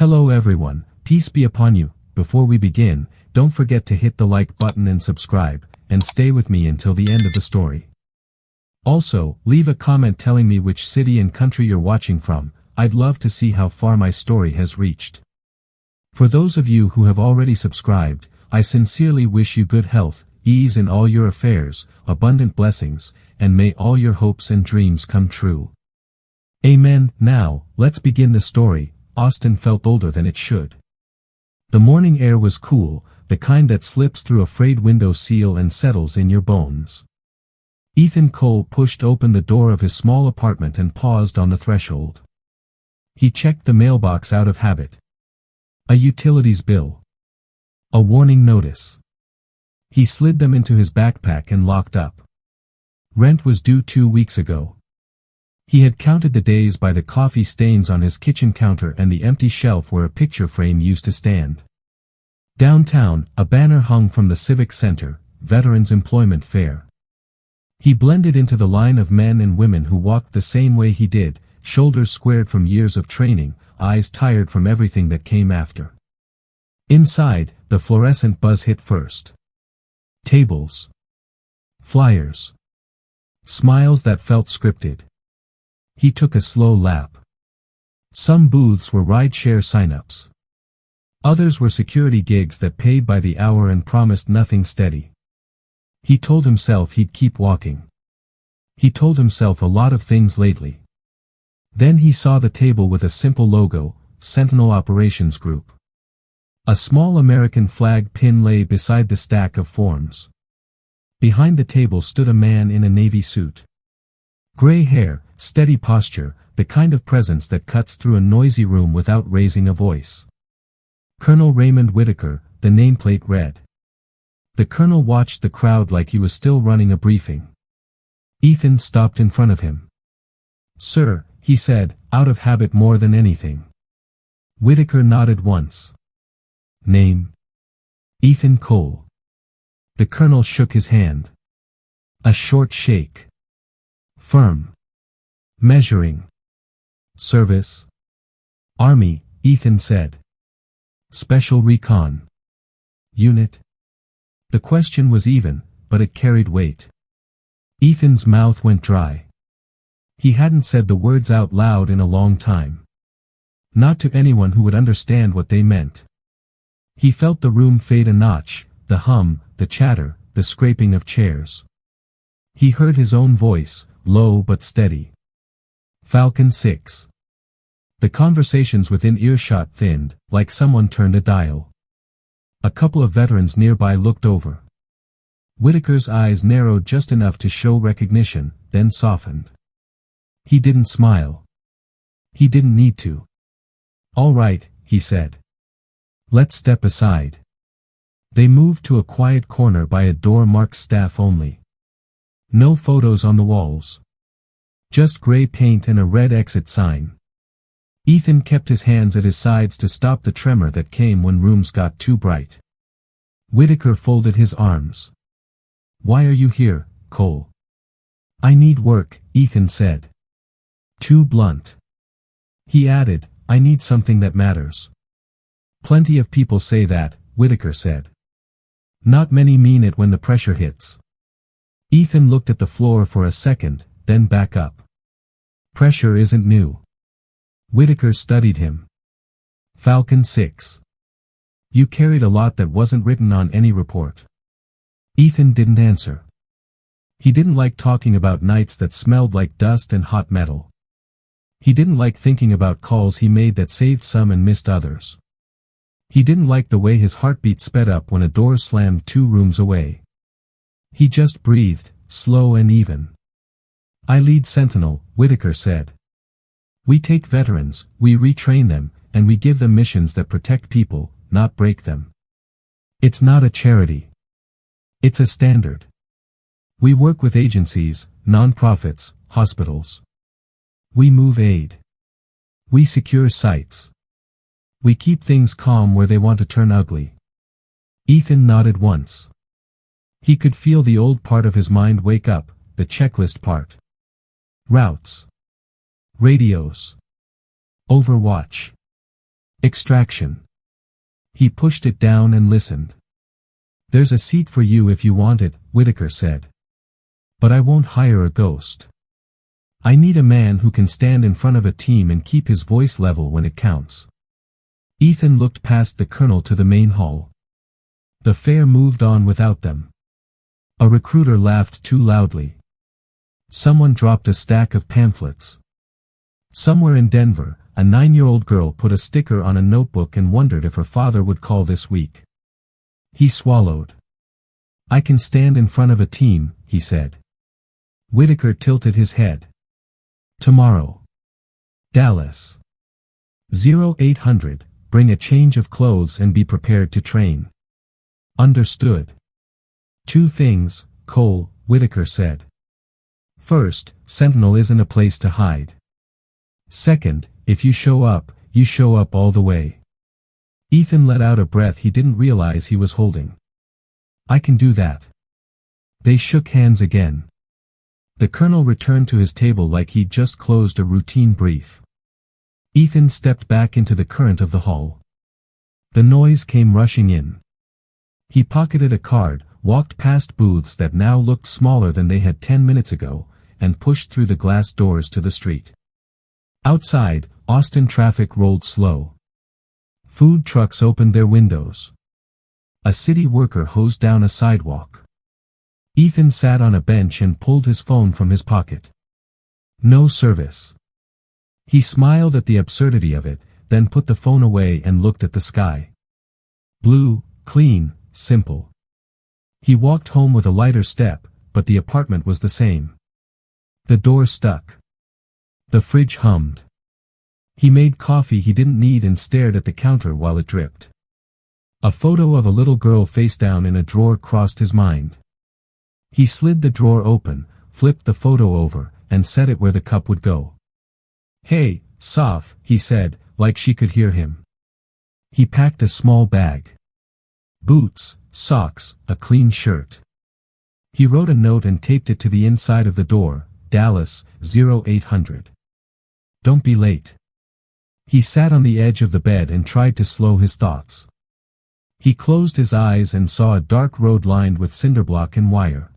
Hello everyone, peace be upon you. Before we begin, don't forget to hit the like button and subscribe, and stay with me until the end of the story. Also, leave a comment telling me which city and country you're watching from. I'd love to see how far my story has reached. For those of you who have already subscribed, I sincerely wish you good health, ease in all your affairs, abundant blessings, and may all your hopes and dreams come true. Amen. Now, let's begin the story. Austin felt older than it should. The morning air was cool, the kind that slips through a frayed window sill and settles in your bones. Ethan Cole pushed open the door of his small apartment and paused on the threshold. He checked the mailbox out of habit. A utilities bill. A warning notice. He slid them into his backpack and locked up. Rent was due 2 weeks ago. He had counted the days by the coffee stains on his kitchen counter and the empty shelf where a picture frame used to stand. Downtown, a banner hung from the Civic Center, Veterans Employment Fair. He blended into the line of men and women who walked the same way he did, shoulders squared from years of training, eyes tired from everything that came after. Inside, the fluorescent buzz hit first. Tables. Flyers. Smiles that felt scripted. He took a slow lap. Some booths were rideshare signups. Others were security gigs that paid by the hour and promised nothing steady. He told himself he'd keep walking. He told himself a lot of things lately. Then he saw the table with a simple logo, Sentinel Operations Group. A small American flag pin lay beside the stack of forms. Behind the table stood a man in a navy suit. Gray hair, steady posture, the kind of presence that cuts through a noisy room without raising a voice. Colonel Raymond Whitaker, the nameplate read. The colonel watched the crowd like he was still running a briefing. Ethan stopped in front of him. "Sir," he said, out of habit more than anything. Whitaker nodded once. "Name?" "Ethan Cole." The colonel shook his hand. A short shake. "Firm." "Measuring." "Service?" "Army," Ethan said. "Special Recon." "Unit?" The question was even, but it carried weight. Ethan's mouth went dry. He hadn't said the words out loud in a long time. Not to anyone who would understand what they meant. He felt the room fade a notch, the hum, the chatter, the scraping of chairs. He heard his own voice, low but steady. Falcon 6. The conversations within earshot thinned, like someone turned a dial. A couple of veterans nearby looked over. Whitaker's eyes narrowed just enough to show recognition, then softened. He didn't smile. He didn't need to. "All right," he said. "Let's step aside." They moved to a quiet corner by a door marked staff only. No photos on the walls. Just gray paint and a red exit sign. Ethan kept his hands at his sides to stop the tremor that came when rooms got too bright. Whitaker folded his arms. "Why are you here, Cole?" "I need work," Ethan said. Too blunt. He added, "I need something that matters." "Plenty of people say that," Whitaker said. "Not many mean it when the pressure hits." Ethan looked at the floor for a second, then back up. "Pressure isn't new." Whitaker studied him. "Falcon 6. You carried a lot that wasn't written on any report." Ethan didn't answer. He didn't like talking about nights that smelled like dust and hot metal. He didn't like thinking about calls he made that saved some and missed others. He didn't like the way his heartbeat sped up when a door slammed 2 rooms away. He just breathed, slow and even. "I lead Sentinel," Whitaker said. "We take veterans, we retrain them, and we give them missions that protect people, not break them. It's not a charity. It's a standard. We work with agencies, non-profits, hospitals. We move aid. We secure sites. We keep things calm where they want to turn ugly." Ethan nodded once. He could feel the old part of his mind wake up, the checklist part. Routes. Radios. Overwatch. Extraction. He pushed it down and listened. There's a seat for you if you want it, Whitaker said. But I won't hire a ghost. I need a man who can stand in front of a team and keep his voice level when it counts. Ethan looked past the colonel to the main hall. The fair moved on without them. A recruiter laughed too loudly. Someone dropped a stack of pamphlets. Somewhere in Denver, a 9-year-old girl put a sticker on a notebook and wondered if her father would call this week. He swallowed. I can stand in front of a team, he said. Whitaker tilted his head. Tomorrow. Dallas. 0800, bring a change of clothes and be prepared to train. Understood. 2 things, Cole, Whitaker said. First, Sentinel isn't a place to hide. Second, if you show up all the way. Ethan let out a breath he didn't realize he was holding. I can do that. They shook hands again. The colonel returned to his table like he'd just closed a routine brief. Ethan stepped back into the current of the hall. The noise came rushing in. He pocketed a card, walked past booths that now looked smaller than they had 10 minutes ago, and pushed through the glass doors to the street. Outside, Austin traffic rolled slow. Food trucks opened their windows. A city worker hosed down a sidewalk. Ethan sat on a bench and pulled his phone from his pocket. No service. He smiled at the absurdity of it, then put the phone away and looked at the sky. Blue, clean, simple. He walked home with a lighter step, but the apartment was the same. The door stuck. The fridge hummed. He made coffee he didn't need and stared at the counter while it dripped. A photo of a little girl face down in a drawer crossed his mind. He slid the drawer open, flipped the photo over, and set it where the cup would go. Hey, Soph, he said, like she could hear him. He packed a small bag. Boots, socks, a clean shirt. He wrote a note and taped it to the inside of the door, Dallas, 0800. Don't be late. He sat on the edge of the bed and tried to slow his thoughts. He closed his eyes and saw a dark road lined with cinderblock and wire.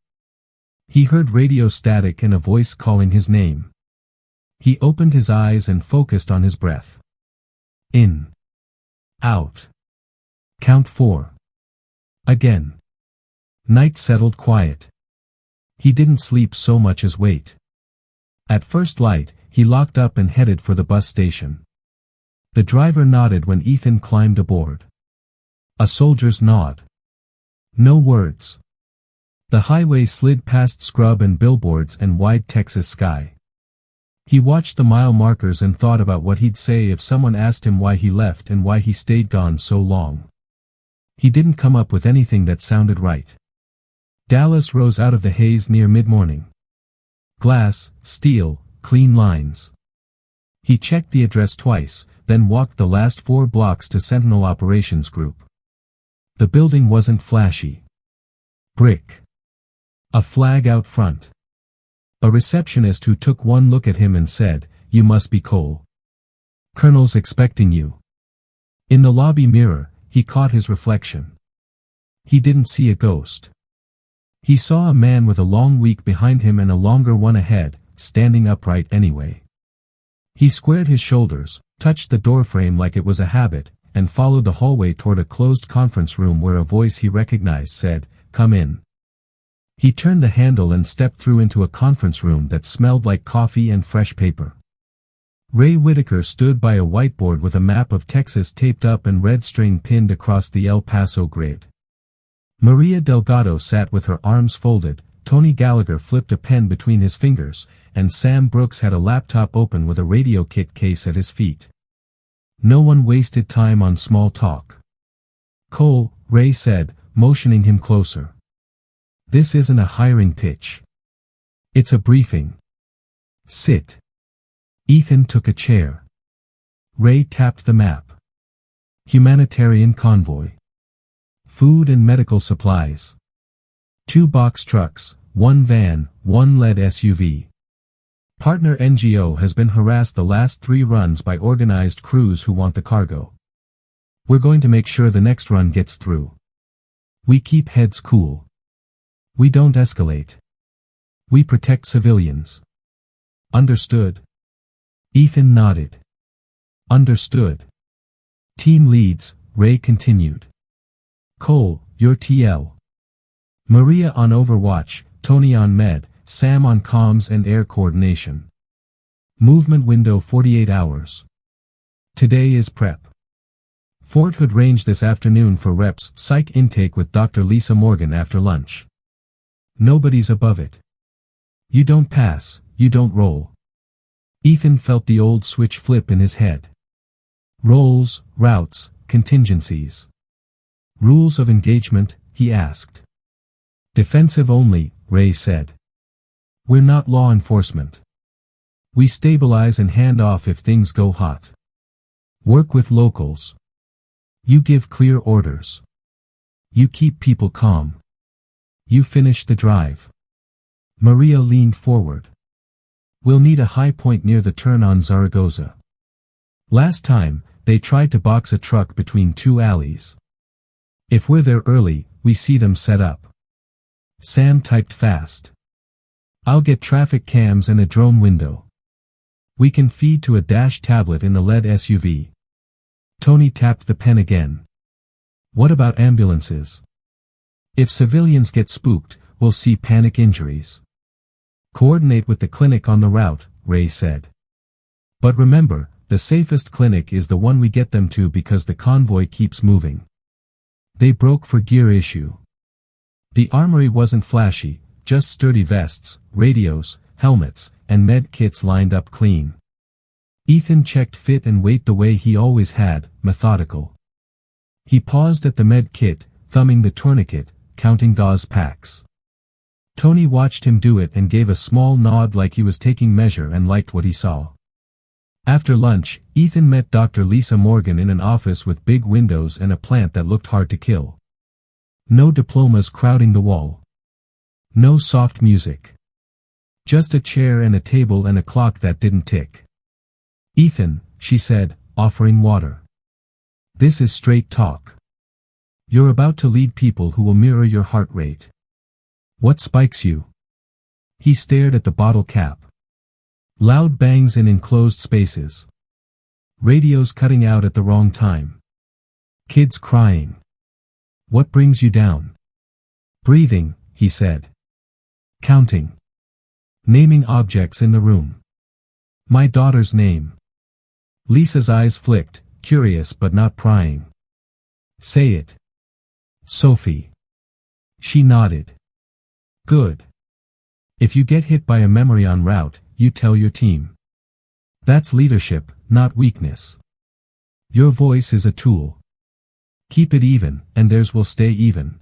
He heard radio static and a voice calling his name. He opened his eyes and focused on his breath. In. Out. Count 4. Again. Night settled quiet. He didn't sleep so much as wait. At first light, he locked up and headed for the bus station. The driver nodded when Ethan climbed aboard. A soldier's nod. No words. The highway slid past scrub and billboards and wide Texas sky. He watched the mile markers and thought about what he'd say if someone asked him why he left and why he stayed gone so long. He didn't come up with anything that sounded right. Dallas rose out of the haze near mid-morning. Glass, steel, clean lines. He checked the address twice, then walked the last 4 blocks to Sentinel Operations Group. The building wasn't flashy. Brick. A flag out front. A receptionist who took one look at him and said, "You must be Cole. Colonel's expecting you." In the lobby mirror, he caught his reflection. He didn't see a ghost. He saw a man with a long week behind him and a longer one ahead, standing upright anyway. He squared his shoulders, touched the doorframe like it was a habit, and followed the hallway toward a closed conference room where a voice he recognized said, "Come in." He turned the handle and stepped through into a conference room that smelled like coffee and fresh paper. Ray Whitaker stood by a whiteboard with a map of Texas taped up and red string pinned across the El Paso grid. Maria Delgado sat with her arms folded, Tony Gallagher flipped a pen between his fingers, and Sam Brooks had a laptop open with a radio kit case at his feet. No one wasted time on small talk. "Cole," Ray said, motioning him closer. "This isn't a hiring pitch. It's a briefing. Sit." Ethan took a chair. Ray tapped the map. Humanitarian convoy. Food and medical supplies. 2 box trucks, 1 van, 1 lead SUV. Partner NGO has been harassed the last 3 runs by organized crews who want the cargo. We're going to make sure the next run gets through. We keep heads cool. We don't escalate. We protect civilians. Understood? Ethan nodded. Understood. Team leads, Ray continued. Cole, you're TL. Maria on Overwatch, Tony on Med, Sam on comms and air coordination. Movement window 48 hours. Today is prep. Fort Hood range this afternoon for reps, psych intake with Dr. Lisa Morgan after lunch. Nobody's above it. You don't pass, you don't roll. Ethan felt the old switch flip in his head. Roles, routes, contingencies. Rules of engagement, he asked. Defensive only, Ray said. We're not law enforcement. We stabilize and hand off if things go hot. Work with locals. You give clear orders. You keep people calm. You finish the drive. Maria leaned forward. We'll need a high point near the turn on Zaragoza. Last time, they tried to box a truck between two alleys. If we're there early, we see them set up. Sam typed fast. I'll get traffic cams and a drone window. We can feed to a dash tablet in the LED SUV. Tony tapped the pen again. What about ambulances? If civilians get spooked, we'll see panic injuries. Coordinate with the clinic on the route, Ray said. But remember, the safest clinic is the one we get them to because the convoy keeps moving. They broke for gear issue. The armory wasn't flashy, just sturdy vests, radios, helmets, and med kits lined up clean. Ethan checked fit and weight the way he always had, methodical. He paused at the med kit, thumbing the tourniquet, counting gauze packs. Tony watched him do it and gave a small nod like he was taking measure and liked what he saw. After lunch, Ethan met Dr. Lisa Morgan in an office with big windows and a plant that looked hard to kill. No diplomas crowding the wall. No soft music. Just a chair and a table and a clock that didn't tick. Ethan, she said, offering water. This is straight talk. You're about to lead people who will mirror your heart rate. What spikes you? He stared at the bottle cap. Loud bangs in enclosed spaces. Radios cutting out at the wrong time. Kids crying. What brings you down? Breathing, he said. Counting. Naming objects in the room. My daughter's name. Lisa's eyes flicked, curious but not prying. Say it. Sophie. She nodded. Good. If you get hit by a memory en route, you tell your team. That's leadership, not weakness. Your voice is a tool. Keep it even, and theirs will stay even.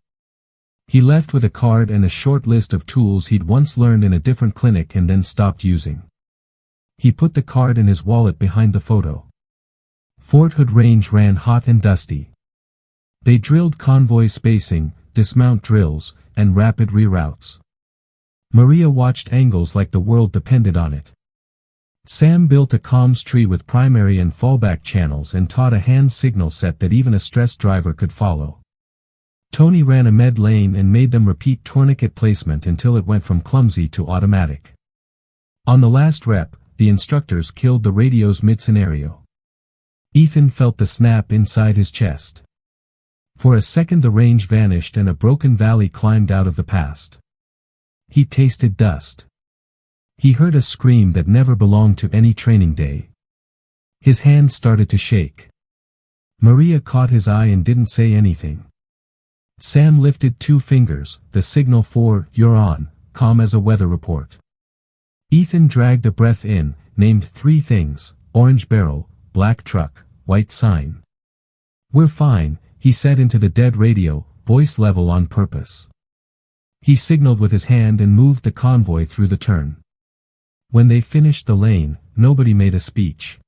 He left with a card and a short list of tools he'd once learned in a different clinic and then stopped using. He put the card in his wallet behind the photo. Fort Hood Range ran hot and dusty. They drilled convoy spacing, dismount drills, and rapid reroutes. Maria watched angles like the world depended on it. Sam built a comms tree with primary and fallback channels and taught a hand signal set that even a stressed driver could follow. Tony ran a med lane and made them repeat tourniquet placement until it went from clumsy to automatic. On the last rep, the instructors killed the radios mid-scenario. Ethan felt the snap inside his chest. For a second the range vanished and a broken valley climbed out of the past. He tasted dust. He heard a scream that never belonged to any training day. His hand started to shake. Maria caught his eye and didn't say anything. Sam lifted 2 fingers, the signal for, "You're on," calm as a weather report. Ethan dragged a breath in, named 3 things, orange barrel, black truck, white sign. "We're fine," he said into the dead radio, voice level on purpose. He signaled with his hand and moved the convoy through the turn. When they finished the lane, nobody made a speech.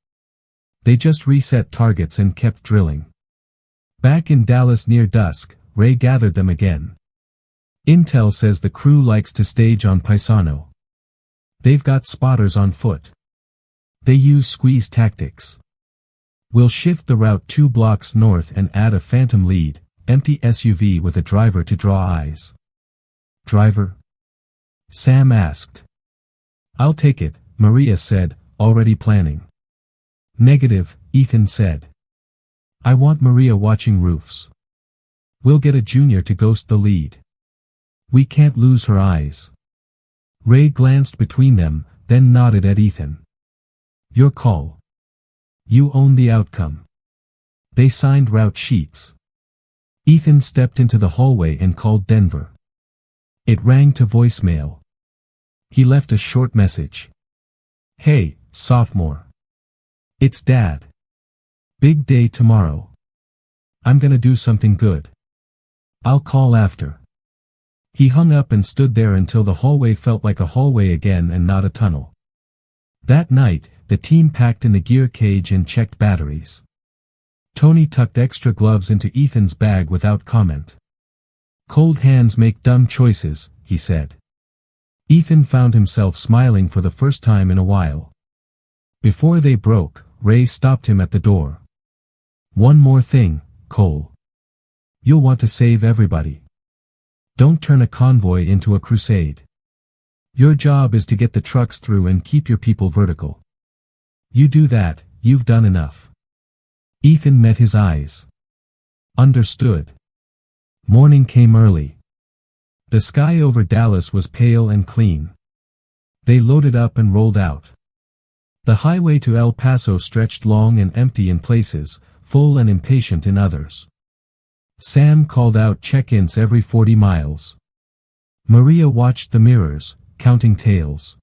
They just reset targets and kept drilling. Back in Dallas near dusk, Ray gathered them again. Intel says the crew likes to stage on Paisano. They've got spotters on foot. They use squeeze tactics. We'll shift the route 2 blocks north and add a phantom lead, empty SUV with a driver to draw eyes. Driver? Sam asked. I'll take it, Maria said, already planning. Negative, Ethan said. I want Maria watching roofs. We'll get a junior to ghost the lead. We can't lose her eyes. Ray glanced between them, then nodded at Ethan. Your call. You own the outcome. They signed route sheets. Ethan stepped into the hallway and called Denver. It rang to voicemail. He left a short message. Hey, sophomore. It's Dad. Big day tomorrow. I'm gonna do something good. I'll call after. He hung up and stood there until the hallway felt like a hallway again and not a tunnel. That night, the team packed in the gear cage and checked batteries. Tony tucked extra gloves into Ethan's bag without comment. Cold hands make dumb choices, he said. Ethan found himself smiling for the first time in a while. Before they broke, Ray stopped him at the door. One more thing, Cole. You'll want to save everybody. Don't turn a convoy into a crusade. Your job is to get the trucks through and keep your people vertical. You do that, you've done enough. Ethan met his eyes. Understood. Morning came early. The sky over Dallas was pale and clean. They loaded up and rolled out. The highway to El Paso stretched long and empty in places, full and impatient in others. Sam called out check-ins every 40 miles. Maria watched the mirrors, counting tails.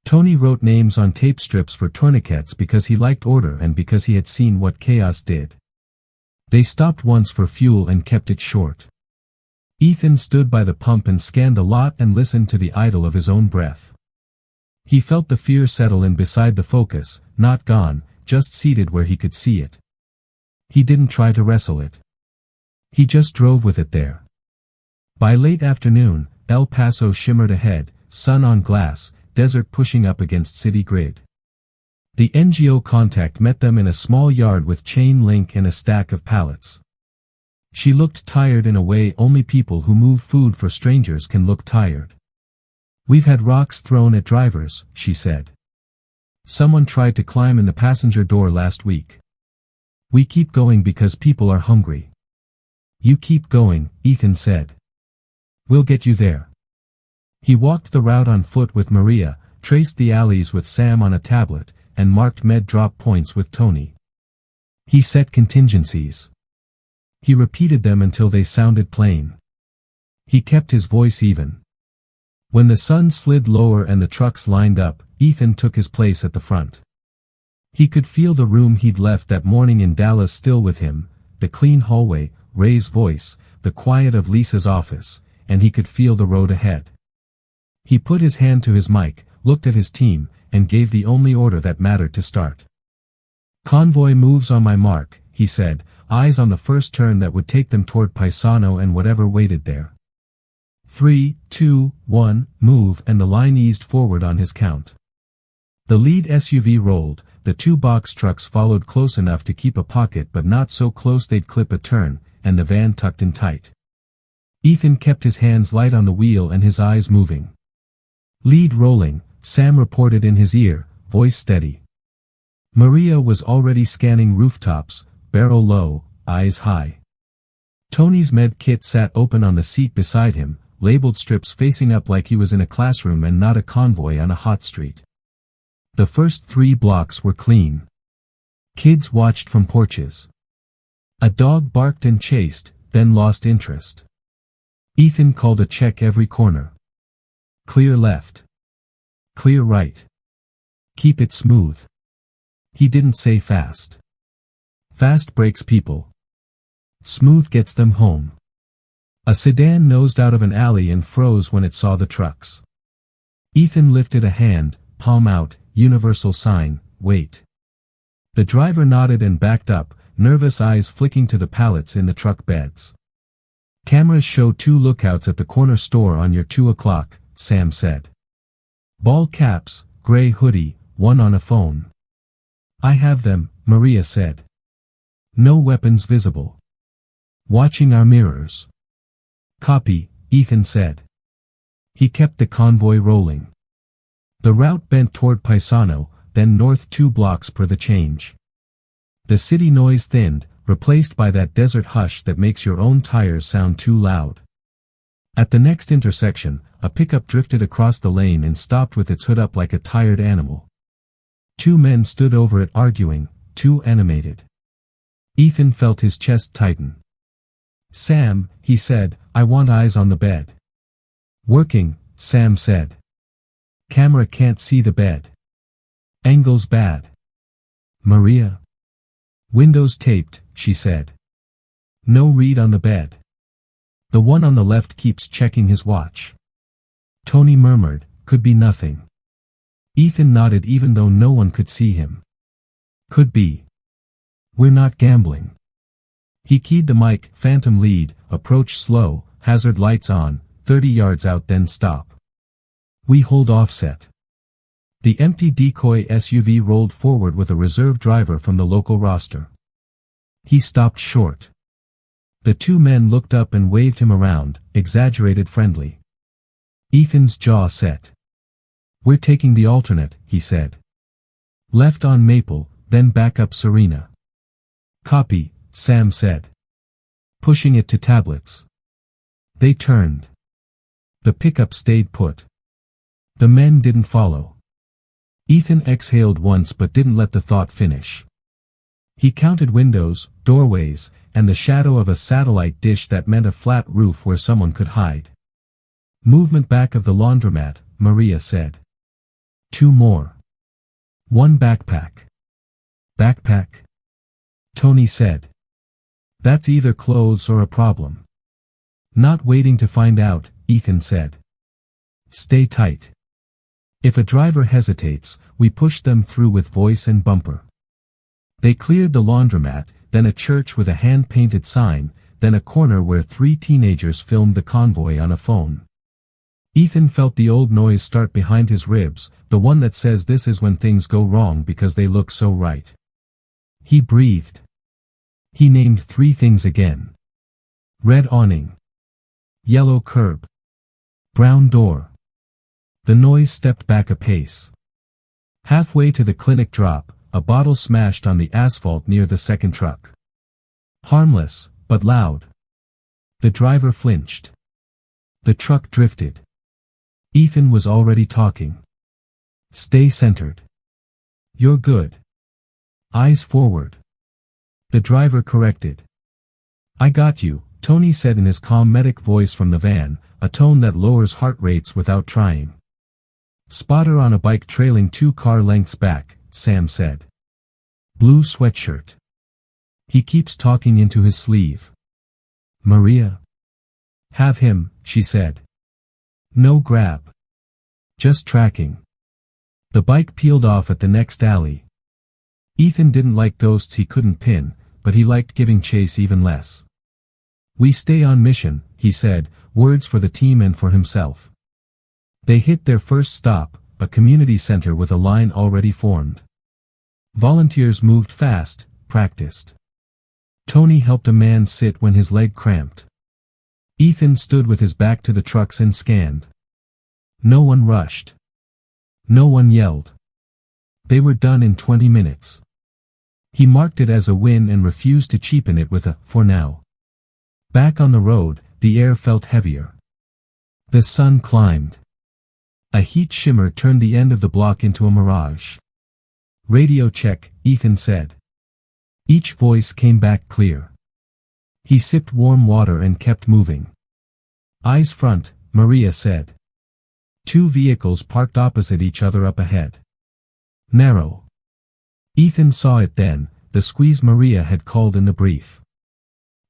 Tony wrote names on tape strips for tourniquets because he liked order and because he had seen what chaos did. They stopped once for fuel and kept it short. Ethan stood by the pump and scanned the lot and listened to the idle of his own breath. He felt the fear settle in beside the Focus, not gone, just seated where he could see it. He didn't try to wrestle it. He just drove with it there. By late afternoon, El Paso shimmered ahead, sun on glass, desert pushing up against city grid. The NGO contact met them in a small yard with chain link and a stack of pallets. She looked tired in a way only people who move food for strangers can look tired. We've had rocks thrown at drivers, she said. Someone tried to climb in the passenger door last week. We keep going because people are hungry. You keep going, Ethan said. We'll get you there. He walked the route on foot with Maria, traced the alleys with Sam on a tablet, and marked med drop points with Tony. He set contingencies. He repeated them until they sounded plain. He kept his voice even. When the sun slid lower and the trucks lined up, Ethan took his place at the front. He could feel the room he'd left that morning in Dallas still with him, the clean hallway, Ray's voice, the quiet of Lisa's office, and he could feel the road ahead. He put his hand to his mic, looked at his team, and gave the only order that mattered to start. Convoy moves on my mark, he said, eyes on the first turn that would take them toward Paisano and whatever waited there. 3, 2, 1, move, and the line eased forward on his count. The lead SUV rolled, the two box trucks followed close enough to keep a pocket but not so close they'd clip a turn, and the van tucked in tight. Ethan kept his hands light on the wheel and his eyes moving. Lead rolling, Sam reported in his ear, voice steady. Maria was already scanning rooftops, barrel low, eyes high. Tony's med kit sat open on the seat beside him, labeled strips facing up like he was in a classroom and not a convoy on a hot street. The first 3 blocks were clean. Kids watched from porches. A dog barked and chased, then lost interest. Ethan called a check every corner. Clear left. Clear right. Keep it smooth. He didn't say fast. Fast breaks people. Smooth gets them home. A sedan nosed out of an alley and froze when it saw the trucks. Ethan lifted a hand, palm out, universal sign, wait. The driver nodded and backed up, nervous eyes flicking to the pallets in the truck beds. Cameras show 2 lookouts at the corner store on your 2 o'clock, Sam said. Ball caps, gray hoodie, one on a phone. I have them, Maria said. No weapons visible. Watching our mirrors. Copy, Ethan said. He kept the convoy rolling. The route bent toward Paisano, then north 2 blocks per the change. The city noise thinned, replaced by that desert hush that makes your own tires sound too loud. At the next intersection, a pickup drifted across the lane and stopped with its hood up like a tired animal. 2 men stood over it arguing, too animated. Ethan felt his chest tighten. Sam, he said, I want eyes on the bed. Working, Sam said. Camera can't see the bed. Angle's bad. Maria. Windows taped, she said. No read on the bed. The one on the left keeps checking his watch. Tony murmured, could be nothing. Ethan nodded even though no one could see him. Could be. We're not gambling. He keyed the mic, phantom lead, approach slow, hazard lights on, 30 yards out then stop. We hold offset. The empty decoy SUV rolled forward with a reserve driver from the local roster. He stopped short. The 2 men looked up and waved him around, exaggerated friendly. Ethan's jaw set. We're taking the alternate, he said. Left on Maple, then back up Serena. Copy, Sam said. Pushing it to tablets. They turned. The pickup stayed put. The men didn't follow. Ethan exhaled once but didn't let the thought finish. He counted windows, doorways, and the shadow of a satellite dish that meant a flat roof where someone could hide. Movement back of the laundromat, Maria said. 2 more. 1 backpack. Backpack? Tony said. That's either clothes or a problem. Not waiting to find out, Ethan said. Stay tight. If a driver hesitates, we push them through with voice and bumper. They cleared the laundromat, then a church with a hand-painted sign, then a corner where 3 teenagers filmed the convoy on a phone. Ethan felt the old noise start behind his ribs, the one that says this is when things go wrong because they look so right. He breathed. He named 3 things again. Red awning. Yellow curb. Brown door. The noise stepped back a pace. Halfway to the clinic drop, a bottle smashed on the asphalt near the second truck. Harmless, but loud. The driver flinched. The truck drifted. Ethan was already talking. Stay centered. You're good. Eyes forward. The driver corrected. I got you, Tony said in his calm medic voice from the van, a tone that lowers heart rates without trying. Spotter on a bike trailing 2 car lengths back, Sam said. Blue sweatshirt. He keeps talking into his sleeve. Maria. Have him, she said. No grab. Just tracking. The bike peeled off at the next alley. Ethan didn't like ghosts he couldn't pin, but he liked giving chase even less. We stay on mission, he said, words for the team and for himself. They hit their first stop, a community center with a line already formed. Volunteers moved fast, practiced. Tony helped a man sit when his leg cramped. Ethan stood with his back to the trucks and scanned. No one rushed. No one yelled. They were done in 20 minutes. He marked it as a win and refused to cheapen it with a, for now. Back on the road, the air felt heavier. The sun climbed. A heat shimmer turned the end of the block into a mirage. Radio check, Ethan said. Each voice came back clear. He sipped warm water and kept moving. Eyes front, Maria said. 2 vehicles parked opposite each other up ahead. Narrow. Ethan saw it then, the squeeze Maria had called in the brief.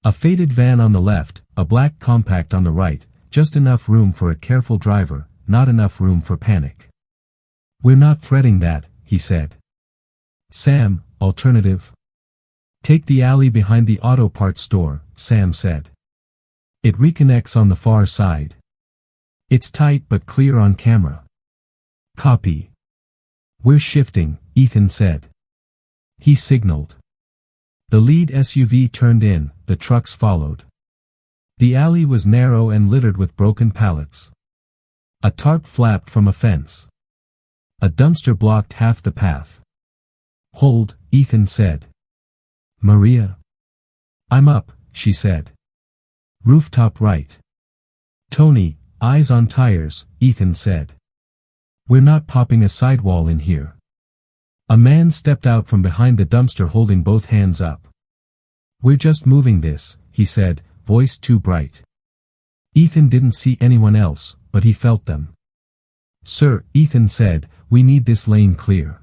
A faded van on the left, a black compact on the right, just enough room for a careful driver, not enough room for panic. We're not threading that, he said. Sam, alternative. Take the alley behind the auto parts store, Sam said. It reconnects on the far side. It's tight but clear on camera. Copy. We're shifting, Ethan said. He signaled. The lead SUV turned in, the trucks followed. The alley was narrow and littered with broken pallets. A tarp flapped from a fence. A dumpster blocked half the path. "Hold," Ethan said. "Maria?" "I'm up," she said. "Rooftop right." "Tony, eyes on tires," Ethan said. "We're not popping a sidewall in here." A man stepped out from behind the dumpster holding both hands up. "We're just moving this," he said, voice too bright. Ethan didn't see anyone else, but he felt them. "Sir," Ethan said, "we need this lane clear.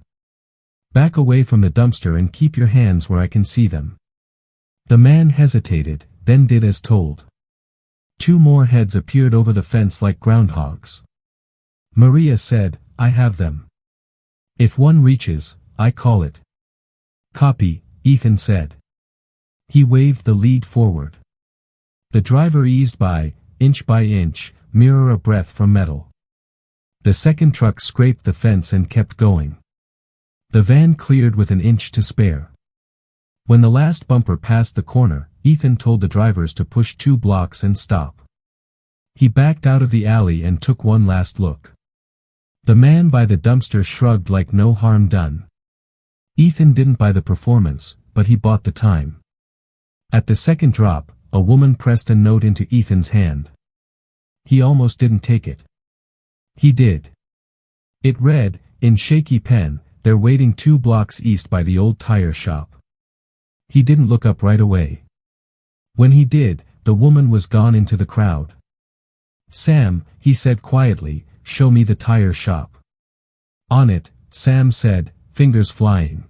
Back away from the dumpster and keep your hands where I can see them." The man hesitated, then did as told. 2 more heads appeared over the fence like groundhogs. Maria said, "I have them. If one reaches, I call it." "Copy," Ethan said. He waved the lead forward. The driver eased by inch, mirror a breath from metal. The second truck scraped the fence and kept going. The van cleared with an inch to spare. When the last bumper passed the corner, Ethan told the drivers to push 2 blocks and stop. He backed out of the alley and took one last look. The man by the dumpster shrugged like no harm done. Ethan didn't buy the performance, but he bought the time. At the second drop, a woman pressed a note into Ethan's hand. He almost didn't take it. He did. It read, in shaky pen, "They're waiting 2 blocks east by the old tire shop." He didn't look up right away. When he did, the woman was gone into the crowd. "Sam," he said quietly, "show me the tire shop." "On it," Sam said, fingers flying.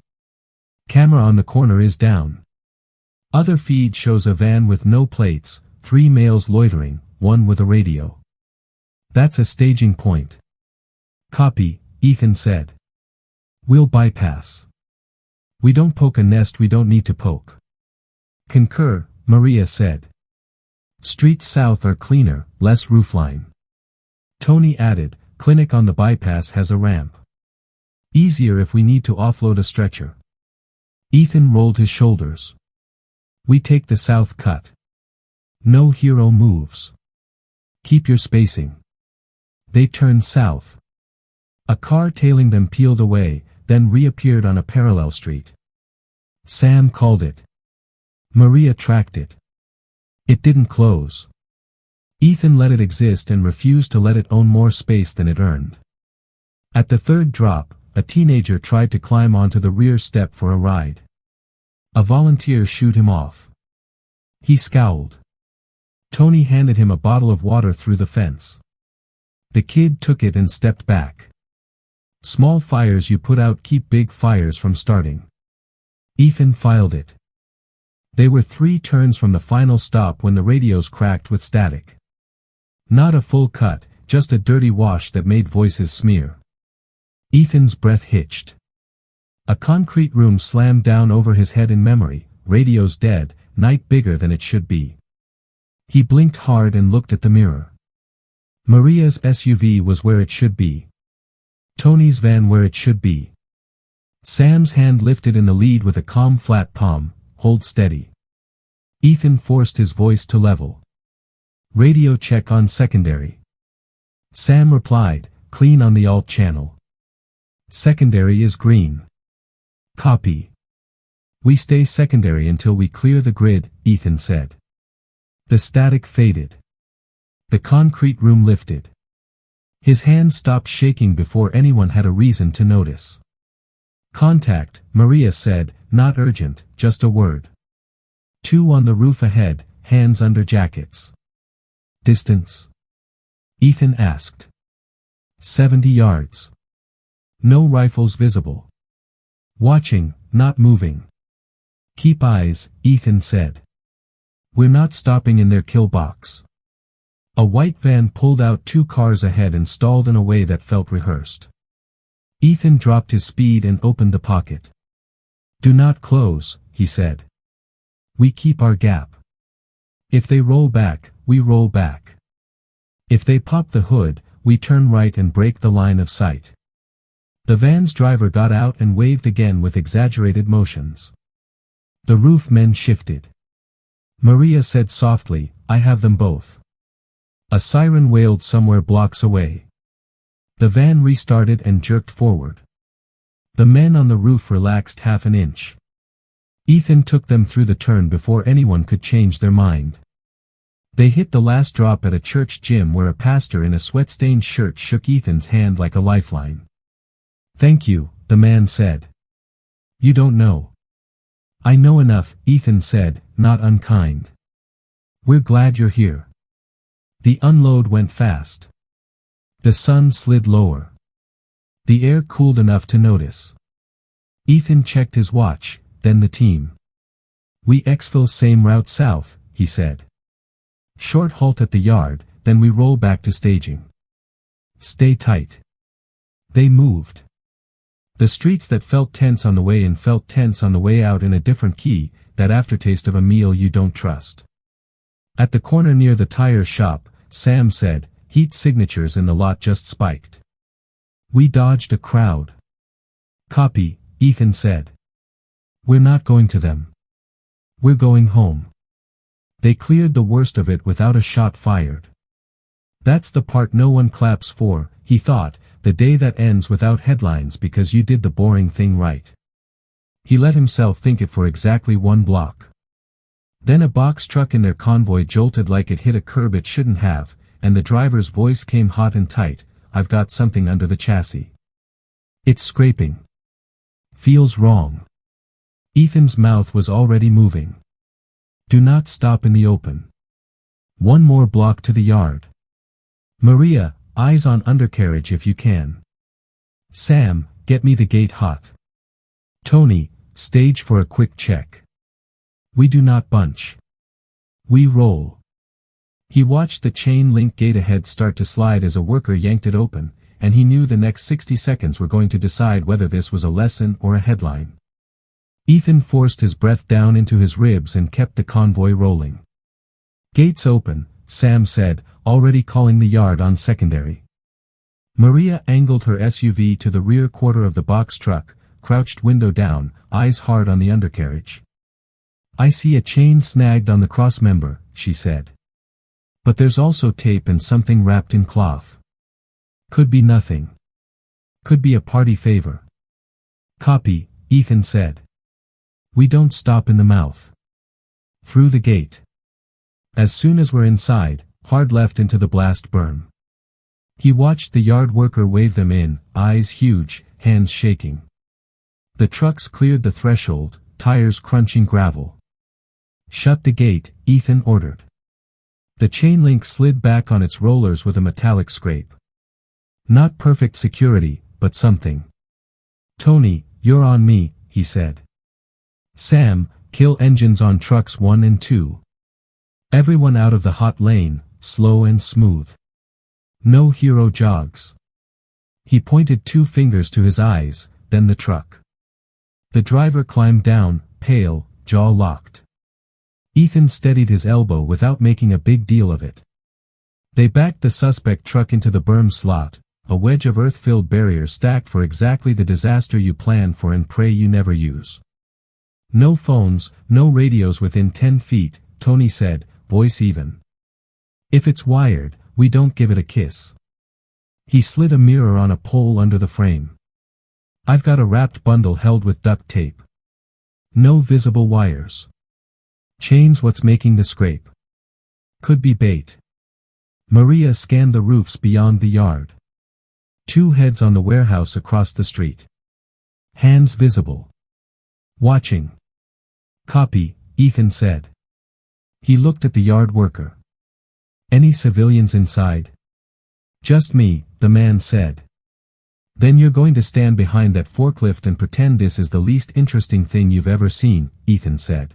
"Camera on the corner is down." Other feed shows a van with no plates, 3 males loitering, one with a radio. "That's a staging point." "Copy," Ethan said. "We'll bypass. We don't poke a nest we don't need to poke." "Concur," Maria said. "Streets south are cleaner, less roofline." Tony added, "Clinic on the bypass has a ramp. Easier if we need to offload a stretcher." Ethan rolled his shoulders. "We take the south cut. No hero moves. Keep your spacing." They turned south. A car tailing them peeled away, then reappeared on a parallel street. Sam called it. Maria tracked it. It didn't close. Ethan let it exist and refused to let it own more space than it earned. At the third drop, a teenager tried to climb onto the rear step for a ride. A volunteer shooed him off. He scowled. Tony handed him a bottle of water through the fence. The kid took it and stepped back. "Small fires you put out keep big fires from starting." Ethan filed it. They were 3 turns from the final stop when the radios cracked with static. Not a full cut, just a dirty wash that made voices smear. Ethan's breath hitched. A concrete room slammed down over his head in memory, radios dead, night bigger than it should be. He blinked hard and looked at the mirror. Maria's SUV was where it should be. Tony's van where it should be. Sam's hand lifted in the lead with a calm flat palm, "Hold steady." Ethan forced his voice to level. "Radio check on secondary." Sam replied, "Clean on the alt channel. Secondary is green." "Copy." "We stay secondary until we clear the grid," Ethan said. The static faded. The concrete room lifted. His hands stopped shaking before anyone had a reason to notice. "Contact," Maria said, "not urgent, just a word." 2 on the roof ahead, hands under jackets. "Distance?" Ethan asked. 70 yards. No rifles visible. "Watching, not moving." "Keep eyes," Ethan said. "We're not stopping in their kill box." A white van pulled out 2 cars ahead and stalled in a way that felt rehearsed. Ethan dropped his speed and opened the pocket. "Do not close," he said. "We keep our gap. If they roll back, we roll back. If they pop the hood, we turn right and break the line of sight." The van's driver got out and waved again with exaggerated motions. The roof men shifted. Maria said softly, "I have them both." A siren wailed somewhere blocks away. The van restarted and jerked forward. The men on the roof relaxed half an inch. Ethan took them through the turn before anyone could change their mind. They hit the last drop at a church gym where a pastor in a sweat-stained shirt shook Ethan's hand like a lifeline. "Thank you," the man said. "You don't know." "I know enough," Ethan said, not unkind. "We're glad you're here." The unload went fast. The sun slid lower. The air cooled enough to notice. Ethan checked his watch, then the team. "We exfil same route south," he said. "Short halt at the yard, then we roll back to staging. Stay tight." They moved. The streets that felt tense on the way in felt tense on the way out in a different key, that aftertaste of a meal you don't trust. At the corner near the tire shop, Sam said, "Heat signatures in the lot just spiked." "We dodged a crowd." "Copy," Ethan said. "We're not going to them. We're going home." They cleared the worst of it without a shot fired. That's the part no one claps for, he thought, the day that ends without headlines because you did the boring thing right. He let himself think it for exactly 1 block. Then a box truck in their convoy jolted like it hit a curb it shouldn't have, and the driver's voice came hot and tight, "I've got something under the chassis. It's scraping. Feels wrong." Ethan's mouth was already moving. "Do not stop in the open. 1 more block to the yard." "Maria, eyes on undercarriage if you can." "Sam, get me the gate hot." "Tony, stage for a quick check." "We do not bunch. We roll." He watched the chain link gate ahead start to slide as a worker yanked it open, and he knew the next 60 seconds were going to decide whether this was a lesson or a headline. Ethan forced his breath down into his ribs and kept the convoy rolling. "Gates open," Sam said, already calling the yard on secondary. Maria angled her SUV to the rear quarter of the box truck, crouched window down, eyes hard on the undercarriage. "I see a chain snagged on the crossmember," she said. "But there's also tape and something wrapped in cloth. Could be nothing. Could be a party favor." "Copy," Ethan said. "We don't stop in the mouth. Through the gate. As soon as we're inside, hard left into the blast burn." He watched the yard worker wave them in, eyes huge, hands shaking. The trucks cleared the threshold, tires crunching gravel. "Shut the gate," Ethan ordered. The chain link slid back on its rollers with a metallic scrape. Not perfect security, but something. "Tony, you're on me," he said. "Sam, kill engines on trucks 1 and 2. Everyone out of the hot lane, slow and smooth. No hero jogs." He pointed 2 fingers to his eyes, then the truck. The driver climbed down, pale, jaw locked. Ethan steadied his elbow without making a big deal of it. They backed the suspect truck into the berm slot, a wedge of earth-filled barriers stacked for exactly the disaster you plan for and pray you never use. "No phones, no radios within 10 feet, Tony said, voice even. "If it's wired, we don't give it a kiss." He slid a mirror on a pole under the frame. "I've got a wrapped bundle held with duct tape. No visible wires. Chain's what's making the scrape. Could be bait." Maria scanned the roofs beyond the yard. 2 heads on the warehouse across the street. Hands visible. Watching. "Copy," Ethan said. He looked at the yard worker. "Any civilians inside?" "Just me," the man said. "Then you're going to stand behind that forklift and pretend this is the least interesting thing you've ever seen," Ethan said.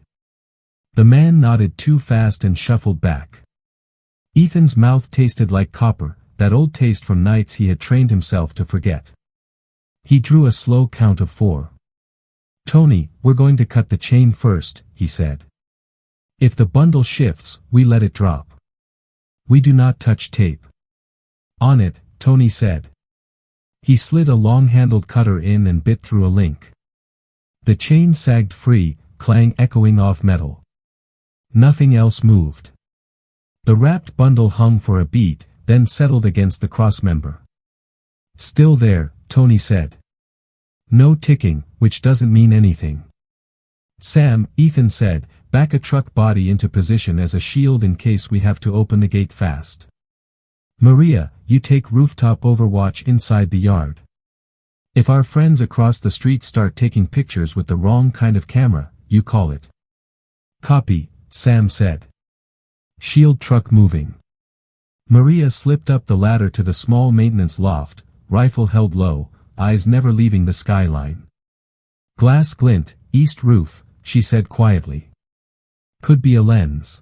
The man nodded too fast and shuffled back. Ethan's mouth tasted like copper, that old taste from nights he had trained himself to forget. He drew a slow count of 4. "Tony, we're going to cut the chain first," he said. "If the bundle shifts, we let it drop. We do not touch tape." "On it," Tony said. He slid a long-handled cutter in and bit through a link. The chain sagged free, clang echoing off metal. Nothing else moved. The wrapped bundle hung for a beat, then settled against the crossmember. Still there, Tony said. No ticking, which doesn't mean anything. Sam, Ethan said, back a truck body into position as a shield in case we have to open the gate fast. Maria, you take rooftop overwatch inside the yard. If our friends across the street start taking pictures with the wrong kind of camera, you call it. Copy, Sam said. Shield truck moving. Maria slipped up the ladder to the small maintenance loft, rifle held low, eyes never leaving the skyline. Glass glint, east roof, she said quietly. Could be a lens.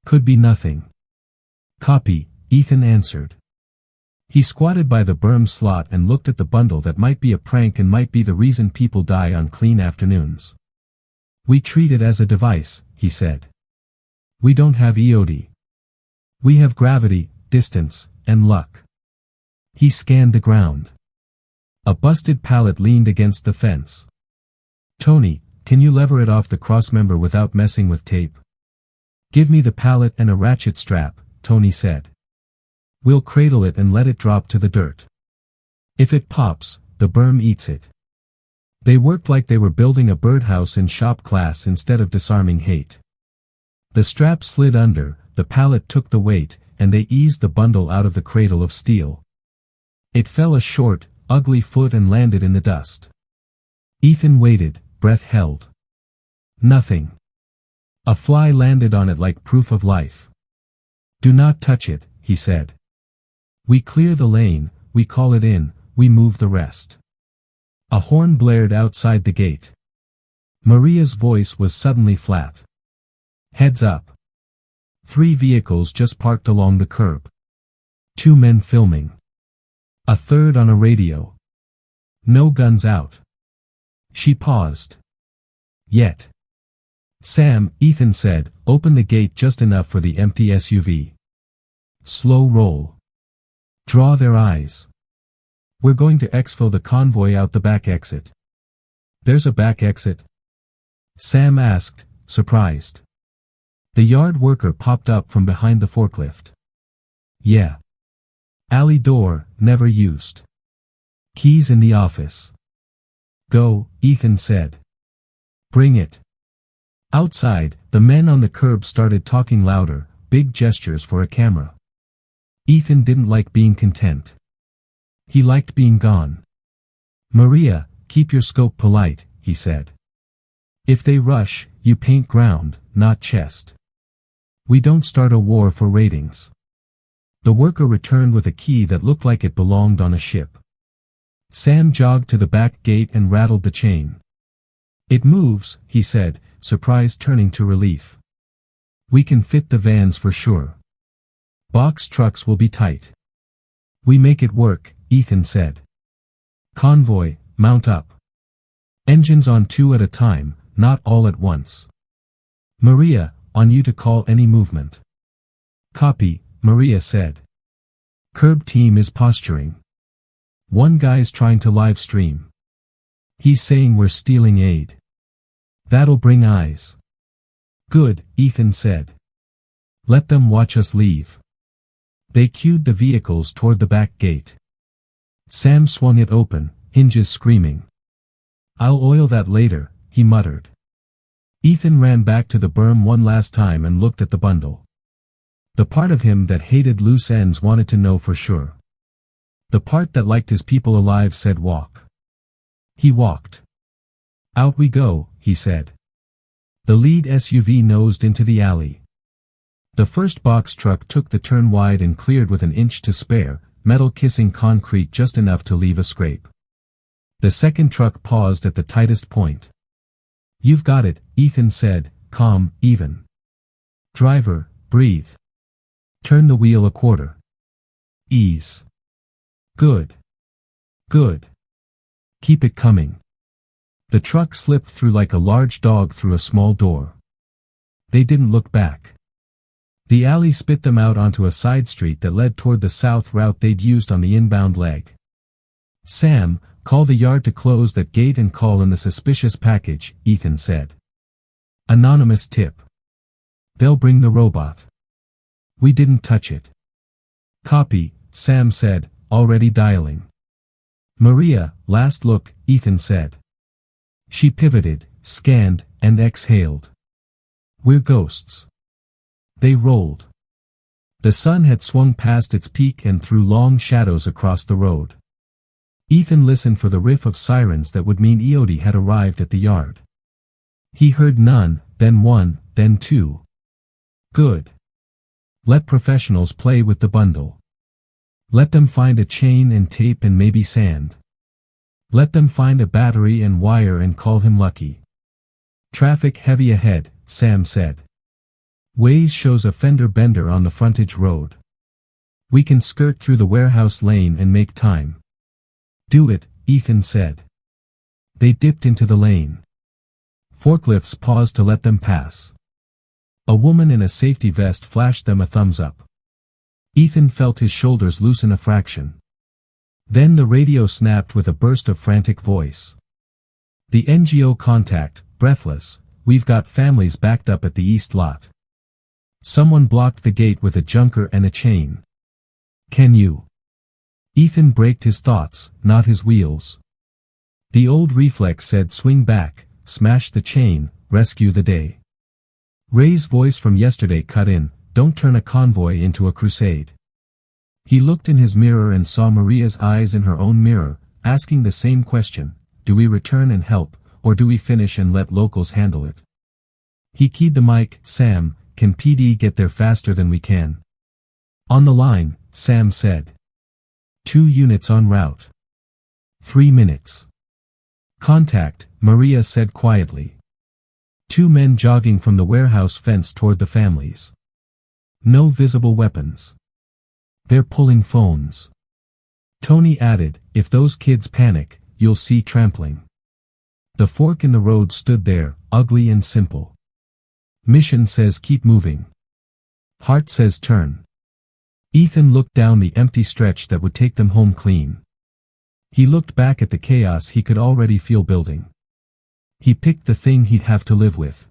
Could be nothing. Copy, Ethan answered. He squatted by the berm slot and looked at the bundle that might be a prank and might be the reason people die on clean afternoons. We treat it as a device, he said. We don't have EOD. We have gravity, distance, and luck. He scanned the ground. A busted pallet leaned against the fence. Tony, can you lever it off the crossmember without messing with tape? Give me the pallet and a ratchet strap, Tony said. We'll cradle it and let it drop to the dirt. If it pops, the berm eats it. They worked like they were building a birdhouse in shop class instead of disarming hate. The strap slid under, the pallet took the weight, and they eased the bundle out of the cradle of steel. It fell a short, ugly foot and landed in the dust. Ethan waited, breath held. Nothing. A fly landed on it like proof of life. Do not touch it, he said. We clear the lane, we call it in, we move the rest. A horn blared outside the gate. Maria's voice was suddenly flat. Heads up. 3 vehicles just parked along the curb. 2 men filming. A third on a radio. No guns out. She paused. Yet. Sam, Ethan said, open the gate just enough for the empty SUV. Slow roll. Draw their eyes. We're going to exfil the convoy out the back exit. There's a back exit? Sam asked, surprised. The yard worker popped up from behind the forklift. Yeah. Alley door, never used. Keys in the office. Go, Ethan said. Bring it. Outside, the men on the curb started talking louder, big gestures for a camera. Ethan didn't like being content. He liked being gone. Maria, keep your scope polite, he said. If they rush, you paint ground, not chest. We don't start a war for ratings. The worker returned with a key that looked like it belonged on a ship. Sam jogged to the back gate and rattled the chain. It moves, he said, surprise turning to relief. We can fit the vans for sure. Box trucks will be tight. We make it work, Ethan said. Convoy, mount up. Engines on 2 at a time, not all at once. Maria, on you to call any movement. Copy, Maria said. Curb team is posturing. One guy's trying to live stream. He's saying we're stealing aid. That'll bring eyes. Good, Ethan said. Let them watch us leave. They cued the vehicles toward the back gate. Sam swung it open, hinges screaming. I'll oil that later, he muttered. Ethan ran back to the berm one last time and looked at the bundle. The part of him that hated loose ends wanted to know for sure. The part that liked his people alive said walk. He walked. Out we go, he said. The lead SUV nosed into the alley. The first box truck took the turn wide and cleared with an inch to spare, metal kissing concrete just enough to leave a scrape. The second truck paused at the tightest point. You've got it, Ethan said, calm, even. Driver, breathe. Turn the wheel a quarter. Ease. Good. Good. Keep it coming. The truck slipped through like a large dog through a small door. They didn't look back. The alley spit them out onto a side street that led toward the south route they'd used on the inbound leg. Sam, call the yard to close that gate and call in the suspicious package, Ethan said. Anonymous tip. They'll bring the robot. We didn't touch it. Copy, Sam said, already dialing. Maria, last look, Ethan said. She pivoted, scanned, and exhaled. We're ghosts. They rolled. The sun had swung past its peak and threw long shadows across the road. Ethan listened for the riff of sirens that would mean EOD had arrived at the yard. He heard none, then one, then two. Good. Let professionals play with the bundle. Let them find a chain and tape and maybe sand. Let them find a battery and wire and call him lucky. Traffic heavy ahead, Sam said. Waze shows a fender bender on the frontage road. We can skirt through the warehouse lane and make time. Do it, Ethan said. They dipped into the lane. Forklifts paused to let them pass. A woman in a safety vest flashed them a thumbs up. Ethan felt his shoulders loosen a fraction. Then the radio snapped with a burst of frantic voice. The NGO contact, breathless, we've got families backed up at the east lot. Someone blocked the gate with a junker and a chain. Can you? Ethan braked his thoughts, not his wheels. The old reflex said swing back, smash the chain, rescue the day. Ray's voice from yesterday cut in, don't turn a convoy into a crusade. He looked in his mirror and saw Maria's eyes in her own mirror, asking the same question, do we return and help, or do we finish and let locals handle it? He keyed the mic, Sam, can PD get there faster than we can? On the line, Sam said. 2 units en route. 3 minutes. Contact, Maria said quietly. 2 men jogging from the warehouse fence toward the families. No visible weapons. They're pulling phones. Tony added, if those kids panic, you'll see trampling. The fork in the road stood there, ugly and simple. Mission says keep moving. Heart says turn. Ethan looked down the empty stretch that would take them home clean. He looked back at the chaos he could already feel building. He picked the thing he'd have to live with.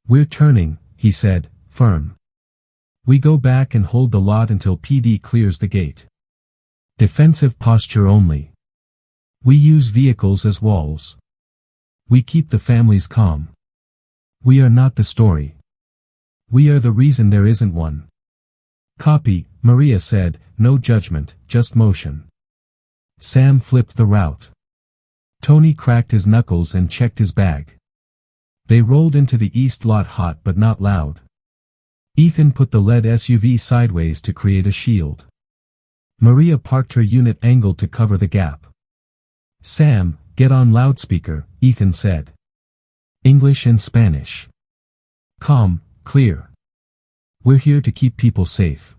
We're turning, he said, firm. We go back and hold the lot until PD clears the gate. Defensive posture only. We use vehicles as walls. We keep the families calm. We are not the story. We are the reason there isn't one. Copy, Maria said, no judgment, just motion. Sam flipped the route. Tony cracked his knuckles and checked his bag. They rolled into the east lot hot but not loud. Ethan put the lead SUV sideways to create a shield. Maria parked her unit angled to cover the gap. Sam, get on loudspeaker, Ethan said. English and Spanish. Calm, clear. We're here to keep people safe.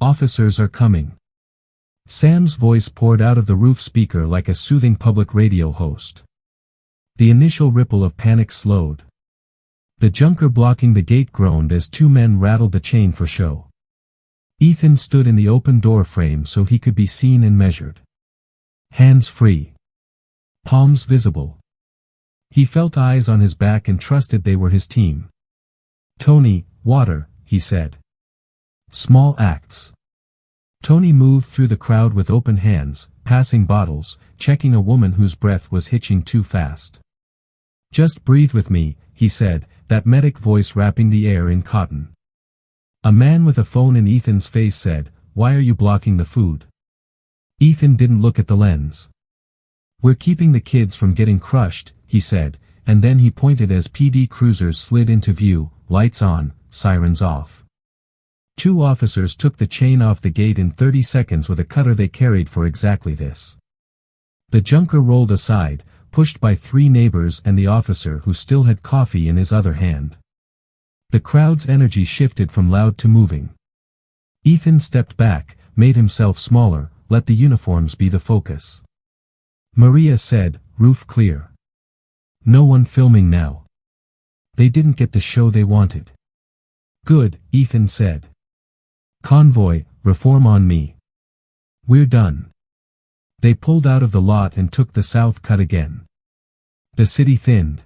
Officers are coming. Sam's voice poured out of the roof speaker like a soothing public radio host. The initial ripple of panic slowed. The junker blocking the gate groaned as 2 men rattled the chain for show. Ethan stood in the open door frame so he could be seen and measured. Hands free. Palms visible. He felt eyes on his back and trusted they were his team. Tony, water, he said. Small acts. Tony moved through the crowd with open hands, passing bottles, checking a woman whose breath was hitching too fast. Just breathe with me, he said, that medic voice wrapping the air in cotton. A man with a phone in Ethan's face said, why are you blocking the food? Ethan didn't look at the lens. We're keeping the kids from getting crushed, he said, and then he pointed as PD cruisers slid into view, lights on, sirens off. 2 officers took the chain off the gate in 30 seconds with a cutter they carried for exactly this. The junker rolled aside, pushed by 3 neighbors and the officer who still had coffee in his other hand. The crowd's energy shifted from loud to moving. Ethan stepped back, made himself smaller, let the uniforms be the focus. Maria said, roof clear. No one filming now. They didn't get the show they wanted. Good, Ethan said. Convoy, reform on me. We're done. They pulled out of the lot and took the south cut again. The city thinned.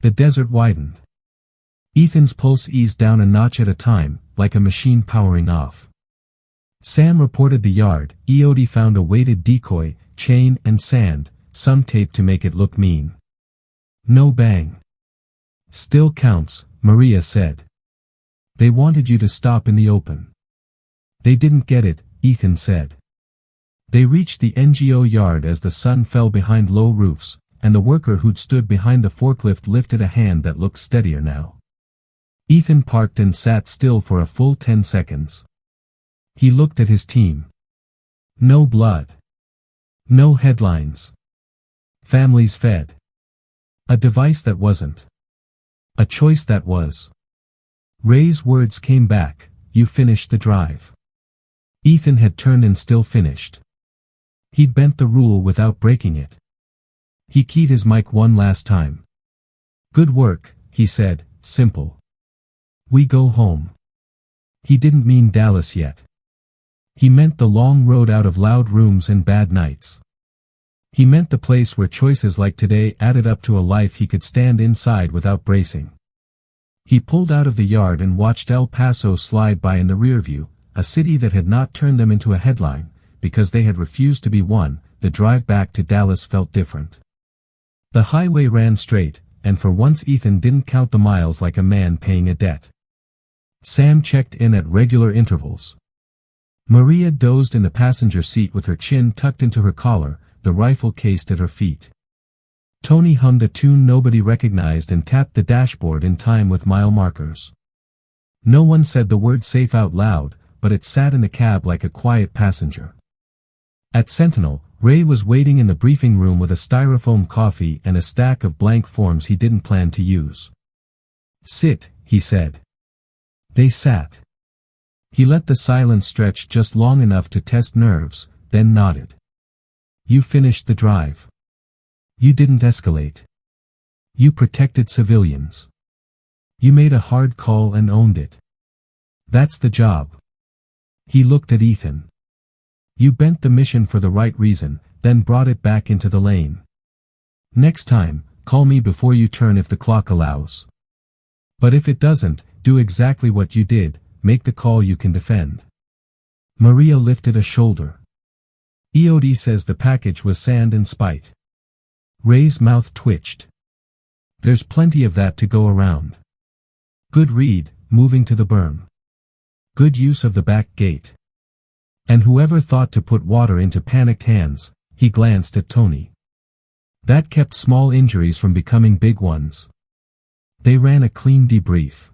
The desert widened. Ethan's pulse eased down a notch at a time, like a machine powering off. Sam reported the yard. EOD found a weighted decoy, chain and sand, some tape to make it look mean. No bang. Still counts, Maria said. They wanted you to stop in the open. They didn't get it, Ethan said. They reached the NGO yard as the sun fell behind low roofs, and the worker who'd stood behind the forklift lifted a hand that looked steadier now. Ethan parked and sat still for a full 10 seconds. He looked at his team. No blood. No headlines. Families fed. A device that wasn't. A choice that was. Ray's words came back, you finished the drive. Ethan had turned and still finished. He'd bent the rule without breaking it. He keyed his mic one last time. Good work, he said, simple. We go home. He didn't mean Dallas yet. He meant the long road out of loud rooms and bad nights. He meant the place where choices like today added up to a life he could stand inside without bracing. He pulled out of the yard and watched El Paso slide by in the rearview, a city that had not turned them into a headline, because they had refused to be one. The drive back to Dallas felt different. The highway ran straight, and for once Ethan didn't count the miles like a man paying a debt. Sam checked in at regular intervals. Maria dozed in the passenger seat with her chin tucked into her collar, the rifle cased at her feet. Tony hummed a tune nobody recognized and tapped the dashboard in time with mile markers. No one said the word safe out loud, but it sat in the cab like a quiet passenger. At Sentinel, Ray was waiting in the briefing room with a styrofoam coffee and a stack of blank forms he didn't plan to use. Sit, he said. They sat. He let the silence stretch just long enough to test nerves, then nodded. You finished the drive. You didn't escalate. You protected civilians. You made a hard call and owned it. That's the job. He looked at Ethan. You bent the mission for the right reason, then brought it back into the lane. Next time, call me before you turn if the clock allows. But if it doesn't, do exactly what you did, make the call you can defend. Maria lifted a shoulder. EOD says the package was sand and spite. Ray's mouth twitched. There's plenty of that to go around. Good read, moving to the berm. Good use of the back gate. And whoever thought to put water into panicked hands, he glanced at Tony. That kept small injuries from becoming big ones. They ran a clean debrief.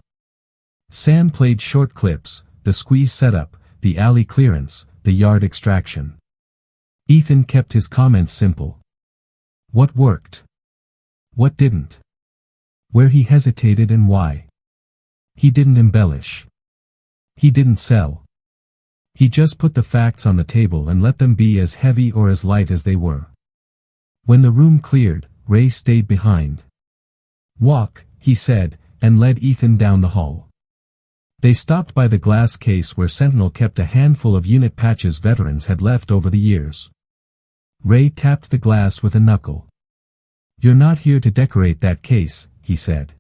Sam played short clips, the squeeze setup, the alley clearance, the yard extraction. Ethan kept his comments simple. What worked? What didn't? Where he hesitated and why. He didn't embellish. He didn't sell. He just put the facts on the table and let them be as heavy or as light as they were. When the room cleared, Ray stayed behind. Walk, he said, and led Ethan down the hall. They stopped by the glass case where Sentinel kept a handful of unit patches veterans had left over the years. Ray tapped the glass with a knuckle. You're not here to decorate that case, he said.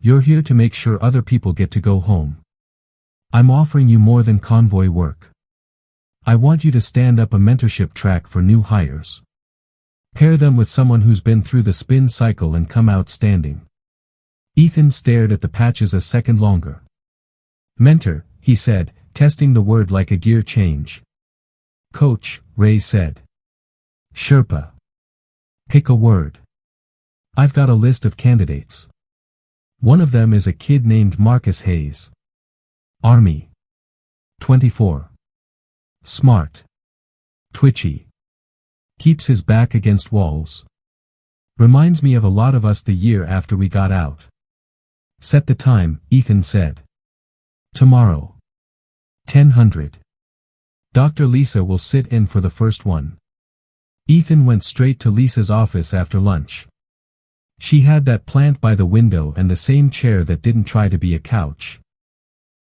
You're here to make sure other people get to go home. I'm offering you more than convoy work. I want you to stand up a mentorship track for new hires. Pair them with someone who's been through the spin cycle and come out standing. Ethan stared at the patches a second longer. Mentor, he said, testing the word like a gear change. Coach, Ray said. Sherpa. Pick a word. I've got a list of candidates. One of them is a kid named Marcus Hayes. Army. 24. Smart. Twitchy. Keeps his back against walls. Reminds me of a lot of us the year after we got out. Set the time, Ethan said. Tomorrow. 10:00. Dr. Lisa will sit in for the first one. Ethan went straight to Lisa's office after lunch. She had that plant by the window and the same chair that didn't try to be a couch.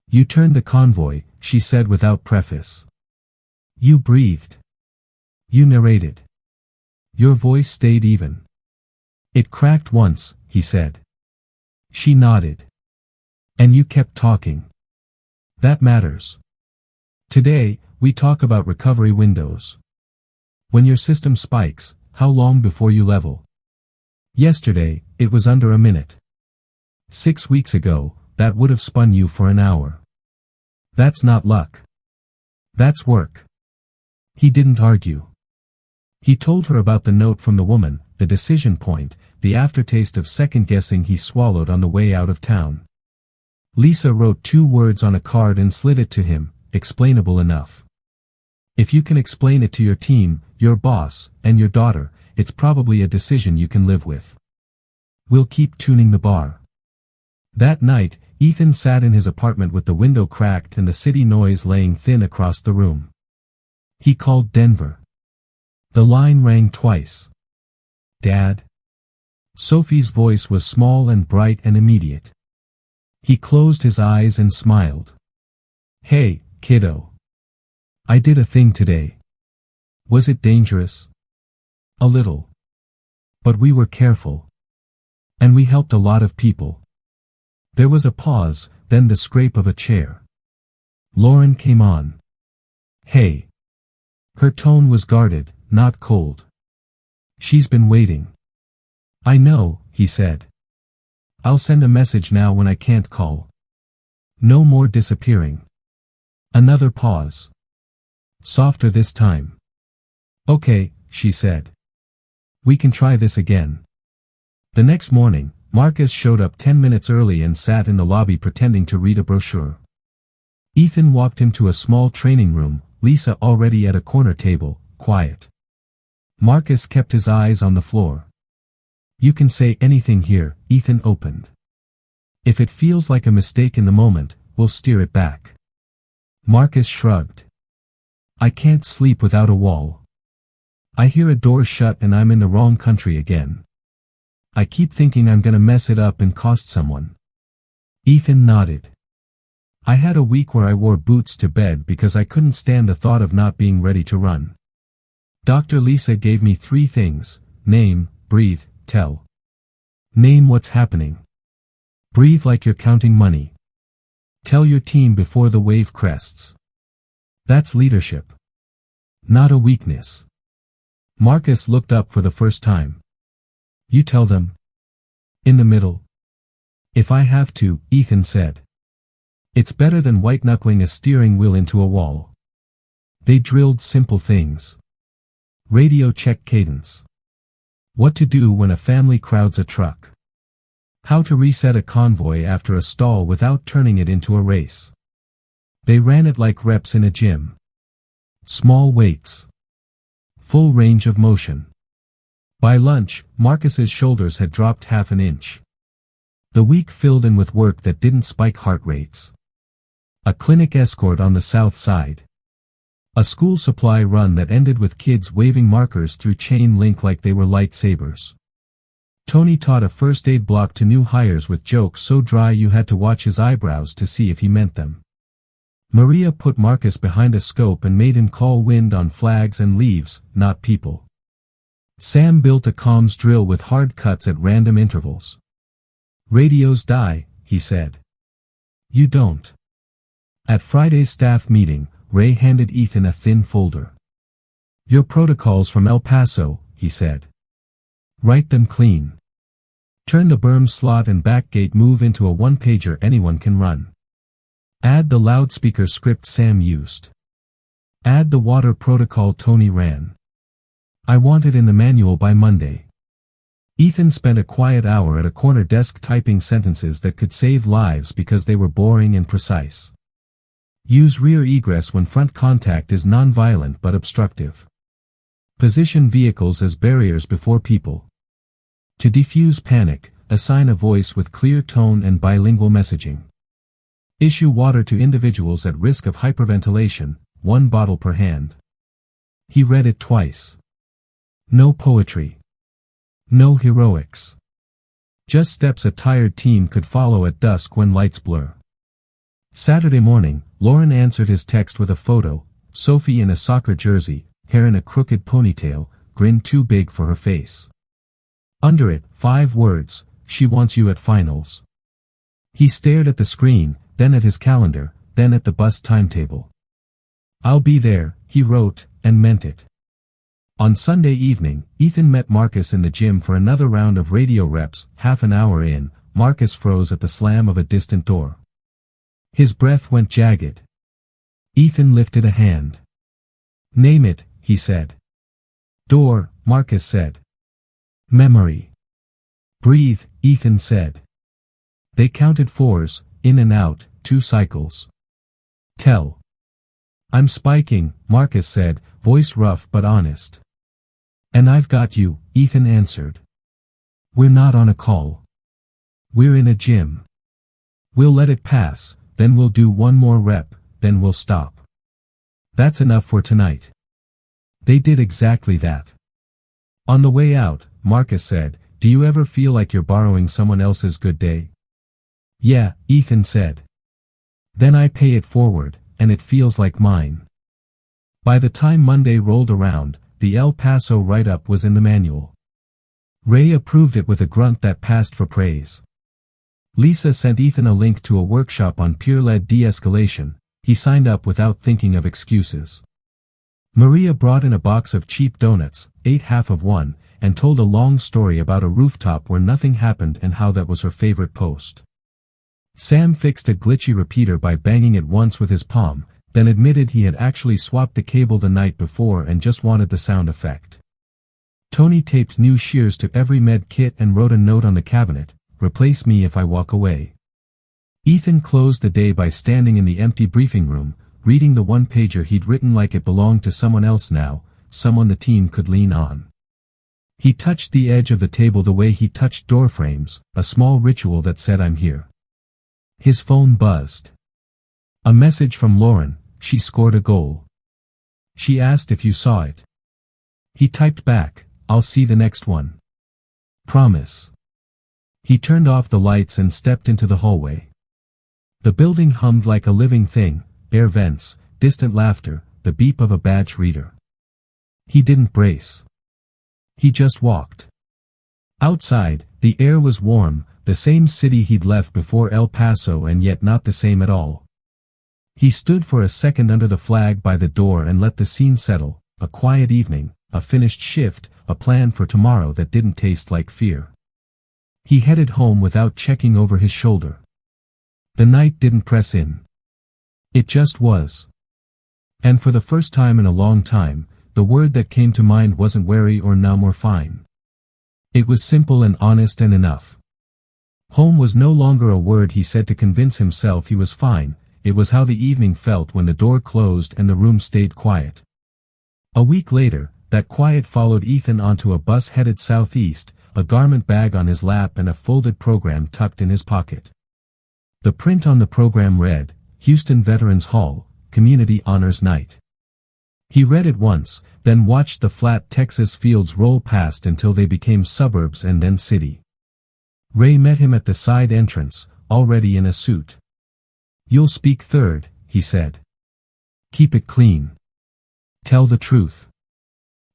You turned the convoy, she said without preface. You breathed. You narrated. Your voice stayed even. It cracked once, he said. She nodded. And you kept talking. That matters. Today, we talk about recovery windows. When your system spikes, how long before you level? Yesterday, it was under a minute. 6 weeks ago, that would have spun you for an hour. That's not luck. That's work. He didn't argue. He told her about the note from the woman, the decision point, the aftertaste of second-guessing he swallowed on the way out of town. Lisa wrote 2 words on a card and slid it to him, explainable enough. If you can explain it to your team, your boss, and your daughter, it's probably a decision you can live with. We'll keep tuning the bar. That night, Ethan sat in his apartment with the window cracked and the city noise laying thin across the room. He called Denver. The line rang twice. Dad? Sophie's voice was small and bright and immediate. He closed his eyes and smiled. Hey, kiddo. I did a thing today. Was it dangerous? A little. But we were careful. And we helped a lot of people. There was a pause, then the scrape of a chair. Lauren came on. Hey. Her tone was guarded, not cold. She's been waiting. I know, he said. I'll send a message now when I can't call. No more disappearing. Another pause. Softer this time. Okay, she said. We can try this again. The next morning, Marcus showed up 10 minutes early and sat in the lobby pretending to read a brochure. Ethan walked him to a small training room, Lisa already at a corner table, quiet. Marcus kept his eyes on the floor. You can say anything here, Ethan opened. If it feels like a mistake in the moment, we'll steer it back. Marcus shrugged. I can't sleep without a wall. I hear a door shut and I'm in the wrong country again. I keep thinking I'm gonna mess it up and cost someone. Ethan nodded. I had a week where I wore boots to bed because I couldn't stand the thought of not being ready to run. Dr. Lisa gave me 3 things: name, breathe, tell. Name what's happening. Breathe like you're counting money. Tell your team before the wave crests. That's leadership. Not a weakness. Marcus looked up for the first time. You tell them. In the middle. If I have to, Ethan said. It's better than white-knuckling a steering wheel into a wall. They drilled simple things. Radio check cadence. What to do when a family crowds a truck. How to reset a convoy after a stall without turning it into a race. They ran it like reps in a gym. Small weights. Full range of motion. By lunch, Marcus's shoulders had dropped half an inch. The week filled in with work that didn't spike heart rates. A clinic escort on the south side. A school supply run that ended with kids waving markers through chain link like they were lightsabers. Tony taught a first aid block to new hires with jokes so dry you had to watch his eyebrows to see if he meant them. Maria put Marcus behind a scope and made him call wind on flags and leaves, not people. Sam built a comms drill with hard cuts at random intervals. Radios die, he said. You don't. At Friday's staff meeting, Ray handed Ethan a thin folder. Your protocols from El Paso, he said. Write them clean. Turn the berm slot and back gate move into a one-pager anyone can run. Add the loudspeaker script Sam used. Add the water protocol Tony ran. I want it in the manual by Monday. Ethan spent a quiet hour at a corner desk typing sentences that could save lives because they were boring and precise. Use rear egress when front contact is non-violent but obstructive. Position vehicles as barriers before people. To defuse panic, assign a voice with clear tone and bilingual messaging. Issue water to individuals at risk of hyperventilation, 1 bottle per hand. He read it twice. No poetry. No heroics. Just steps a tired team could follow at dusk when lights blur. Saturday morning, Lauren answered his text with a photo, Sophie in a soccer jersey, hair in a crooked ponytail, grin too big for her face. Under it, 5 words, "She wants you at finals." He stared at the screen, then at his calendar, then at the bus timetable. "I'll be there," he wrote, and meant it. On Sunday evening, Ethan met Marcus in the gym for another round of radio reps. Half an hour in, Marcus froze at the slam of a distant door. His breath went jagged. Ethan lifted a hand. "Name it," he said. "Door," Marcus said. "Memory." "Breathe," Ethan said. They counted 4s, in and out, 2 cycles. "Tell." "I'm spiking," Marcus said, voice rough but honest. "And I've got you," Ethan answered. "We're not on a call. We're in a gym. We'll let it pass, then we'll do 1 more rep, then we'll stop. That's enough for tonight." They did exactly that. On the way out, Marcus said, "Do you ever feel like you're borrowing someone else's good day?" "Yeah," Ethan said. "Then I pay it forward, and it feels like mine." By the time Monday rolled around, the El Paso write-up was in the manual. Ray approved it with a grunt that passed for praise. Lisa sent Ethan a link to a workshop on peer-led de-escalation. He signed up without thinking of excuses. Maria brought in a box of cheap donuts, ate half of one, and told a long story about a rooftop where nothing happened and how that was her favorite post. Sam fixed a glitchy repeater by banging it once with his palm, then admitted he had actually swapped the cable the night before and just wanted the sound effect. Tony taped new shears to every med kit and wrote a note on the cabinet, "Replace me if I walk away." Ethan closed the day by standing in the empty briefing room, reading the one-pager he'd written like it belonged to someone else now, someone the team could lean on. He touched the edge of the table the way he touched door frames, a small ritual that said, "I'm here." His phone buzzed. A message from Lauren. She scored a goal. She asked if you saw it. He typed back, "I'll see the next one. Promise." He turned off the lights and stepped into the hallway. The building hummed like a living thing, air vents, distant laughter, the beep of a badge reader. He didn't brace. He just walked. Outside, the air was warm, the same city he'd left before El Paso and yet not the same at all. He stood for a second under the flag by the door and let the scene settle, a quiet evening, a finished shift, a plan for tomorrow that didn't taste like fear. He headed home without checking over his shoulder. The night didn't press in. It just was. And for the first time in a long time, the word that came to mind wasn't wary or numb or fine. It was simple and honest and enough. Home was no longer a word he said to convince himself he was fine. It was how the evening felt when the door closed and the room stayed quiet. A week later, that quiet followed Ethan onto a bus headed southeast, a garment bag on his lap and a folded program tucked in his pocket. The print on the program read, Houston Veterans Hall, Community Honors Night. He read it once, then watched the flat Texas fields roll past until they became suburbs and then city. Ray met him at the side entrance, already in a suit. "You'll speak third," he said. "Keep it clean. Tell the truth.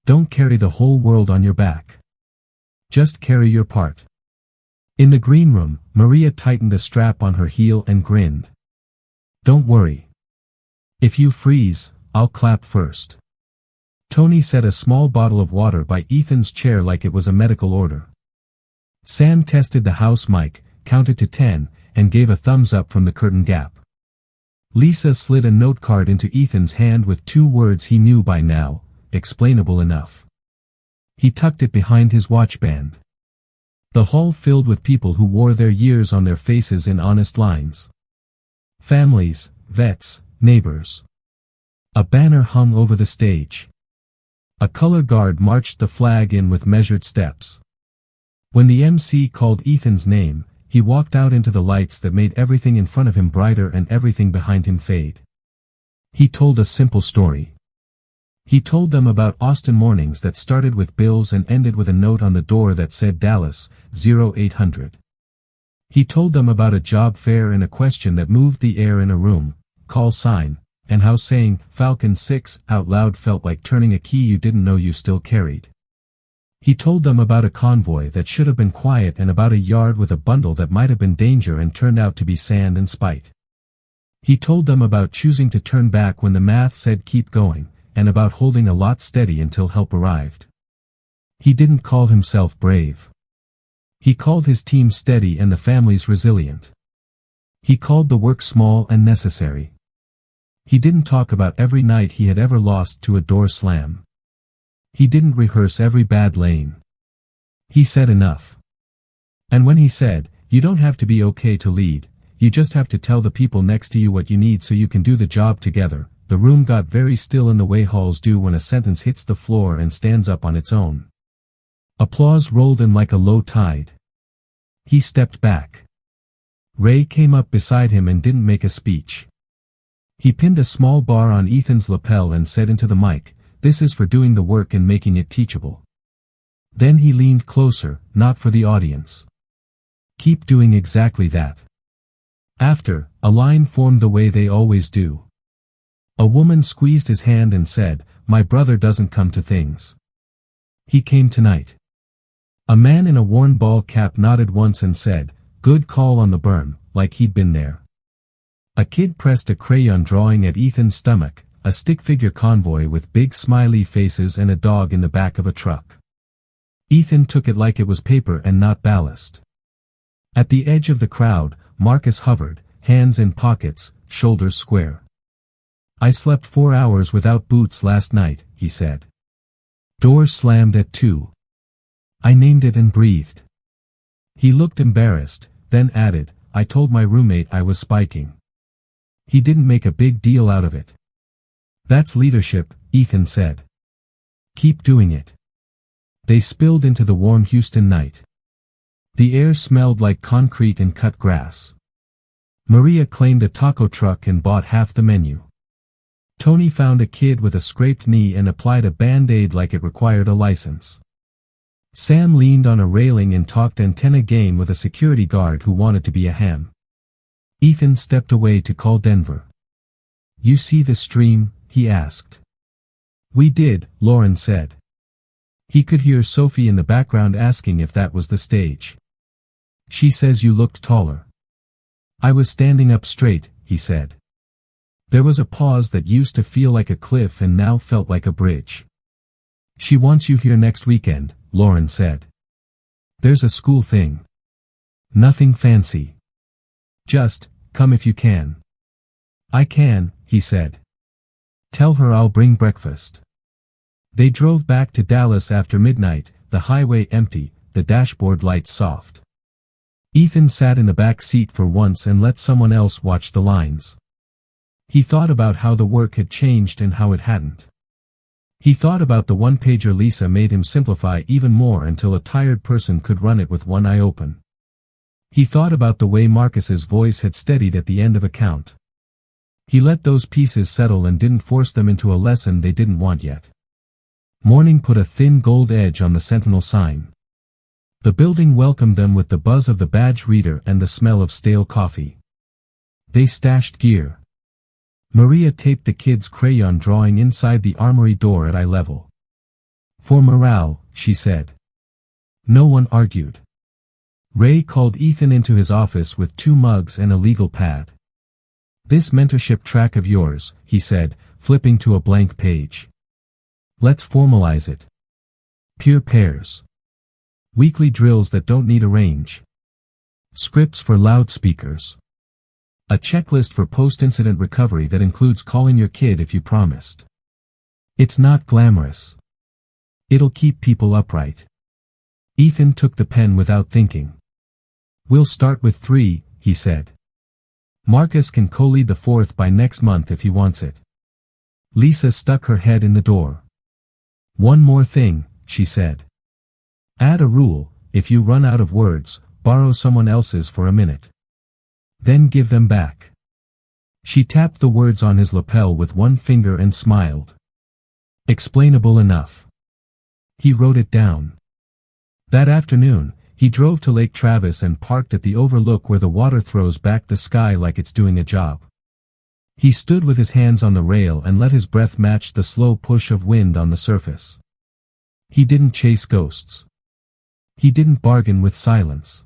Don't carry the whole world on your back. Just carry your part." In the green room, Maria tightened a strap on her heel and grinned. "Don't worry. If you freeze, I'll clap first." Tony set a small bottle of water by Ethan's chair like it was a medical order. Sam tested the house mic, counted to 10, and gave a thumbs up from the curtain gap. Lisa slid a note card into Ethan's hand with 2 words he knew by now, explainable enough. He tucked it behind his watchband. The hall filled with people who wore their years on their faces in honest lines. Families, vets, neighbors. A banner hung over the stage. A color guard marched the flag in with measured steps. When the MC called Ethan's name, he walked out into the lights that made everything in front of him brighter and everything behind him fade. He told a simple story. He told them about Austin mornings that started with bills and ended with a note on the door that said Dallas, 0800. He told them about a job fair and a question that moved the air in a room, call sign, and how saying Falcon 6 out loud felt like turning a key you didn't know you still carried. He told them about a convoy that should have been quiet and about a yard with a bundle that might have been danger and turned out to be sand and spite. He told them about choosing to turn back when the math said keep going, and about holding a lot steady until help arrived. He didn't call himself brave. He called his team steady and the families resilient. He called the work small and necessary. He didn't talk about every night he had ever lost to a door slam. He didn't rehearse every bad lane. He said enough. And when he said, you don't have to be okay to lead, you just have to tell the people next to you what you need so you can do the job together, the room got very still in the way halls do when a sentence hits the floor and stands up on its own. Applause rolled in like a low tide. He stepped back. Ray came up beside him and didn't make a speech. He pinned a small bar on Ethan's lapel and said into the mic, this is for doing the work and making it teachable. Then he leaned closer, not for the audience. Keep doing exactly that. After, a line formed the way they always do. A woman squeezed his hand and said, my brother doesn't come to things. He came tonight. A man in a worn ball cap nodded once and said, good call on the burn, like he'd been there. A kid pressed a crayon drawing at Ethan's stomach, a stick figure convoy with big smiley faces and a dog in the back of a truck. Ethan took it like it was paper and not ballast. At the edge of the crowd, Marcus hovered, hands in pockets, shoulders square. I slept 4 hours without boots last night, he said. Doors slammed at 2. I named it and breathed. He looked embarrassed, then added, I told my roommate I was spiking. He didn't make a big deal out of it. That's leadership, Ethan said. Keep doing it. They spilled into the warm Houston night. The air smelled like concrete and cut grass. Maria claimed a taco truck and bought half the menu. Tony found a kid with a scraped knee and applied a band-aid like it required a license. Sam leaned on a railing and talked antenna gain with a security guard who wanted to be a ham. Ethan stepped away to call Denver. You see the stream? He asked. We did, Lauren said. He could hear Sophie in the background asking if that was the stage. She says you looked taller. I was standing up straight, he said. There was a pause that used to feel like a cliff and now felt like a bridge. She wants you here next weekend, Lauren said. There's a school thing. Nothing fancy. Just, come if you can. I can, he said. Tell her I'll bring breakfast. They drove back to Dallas after midnight, the highway empty, the dashboard lights soft. Ethan sat in the back seat for once and let someone else watch the lines. He thought about how the work had changed and how it hadn't. He thought about the one-pager Lisa made him simplify even more until a tired person could run it with one eye open. He thought about the way Marcus's voice had steadied at the end of a count. He let those pieces settle and didn't force them into a lesson they didn't want yet. Morning put a thin gold edge on the Sentinel sign. The building welcomed them with the buzz of the badge reader and the smell of stale coffee. They stashed gear. Maria taped the kid's crayon drawing inside the armory door at eye level. For morale, she said. No one argued. Ray called Ethan into his office with 2 mugs and a legal pad. This mentorship track of yours, he said, flipping to a blank page. Let's formalize it. Peer pairs. Weekly drills that don't need a range. Scripts for loudspeakers. A checklist for post-incident recovery that includes calling your kid if you promised. It's not glamorous. It'll keep people upright. Ethan took the pen without thinking. We'll start with 3, he said. Marcus can co-lead the 4th by next month if he wants it. Lisa stuck her head in the door. One more thing, she said. Add a rule, if you run out of words, borrow someone else's for a minute. Then give them back. She tapped the words on his lapel with one finger and smiled. Explainable enough. He wrote it down. That afternoon, he drove to Lake Travis and parked at the overlook where the water throws back the sky like it's doing a job. He stood with his hands on the rail and let his breath match the slow push of wind on the surface. He didn't chase ghosts. He didn't bargain with silence.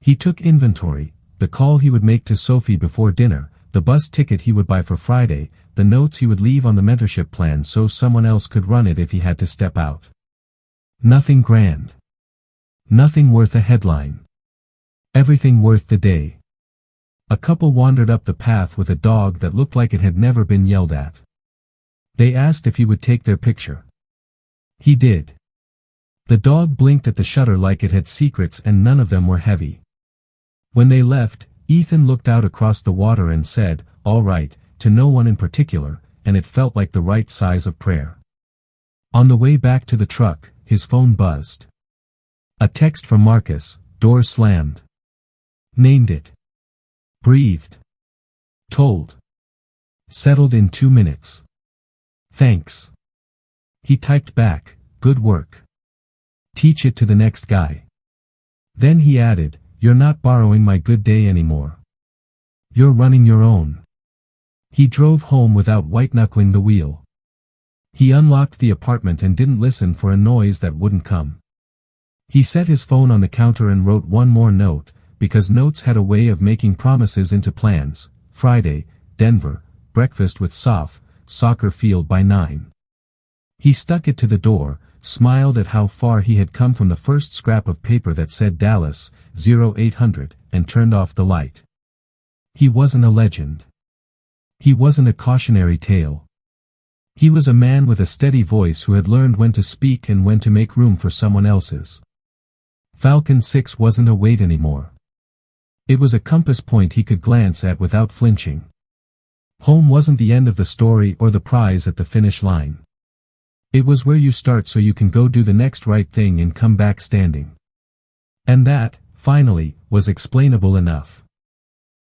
He took inventory, the call he would make to Sophie before dinner, the bus ticket he would buy for Friday, the notes he would leave on the mentorship plan so someone else could run it if he had to step out. Nothing grand. Nothing worth a headline. Everything worth the day. A couple wandered up the path with a dog that looked like it had never been yelled at. They asked if he would take their picture. He did. The dog blinked at the shutter like it had secrets and none of them were heavy. When they left, Ethan looked out across the water and said, "All right," to no one in particular, and it felt like the right size of prayer. On the way back to the truck, his phone buzzed. A text from Marcus, door slammed. Named it. Breathed. Told. Settled in 2 minutes. Thanks. He typed back, good work. Teach it to the next guy. Then he added, you're not borrowing my good day anymore. You're running your own. He drove home without white-knuckling the wheel. He unlocked the apartment and didn't listen for a noise that wouldn't come. He set his phone on the counter and wrote one more note, because notes had a way of making promises into plans. Friday, Denver, breakfast with Soph, soccer field by 9. He stuck it to the door, smiled at how far he had come from the first scrap of paper that said Dallas, 0800, and turned off the light. He wasn't a legend. He wasn't a cautionary tale. He was a man with a steady voice who had learned when to speak and when to make room for someone else's. Falcon 6 wasn't a weight anymore. It was a compass point he could glance at without flinching. Home wasn't the end of the story or the prize at the finish line. It was where you start so you can go do the next right thing and come back standing. And that, finally, was explainable enough.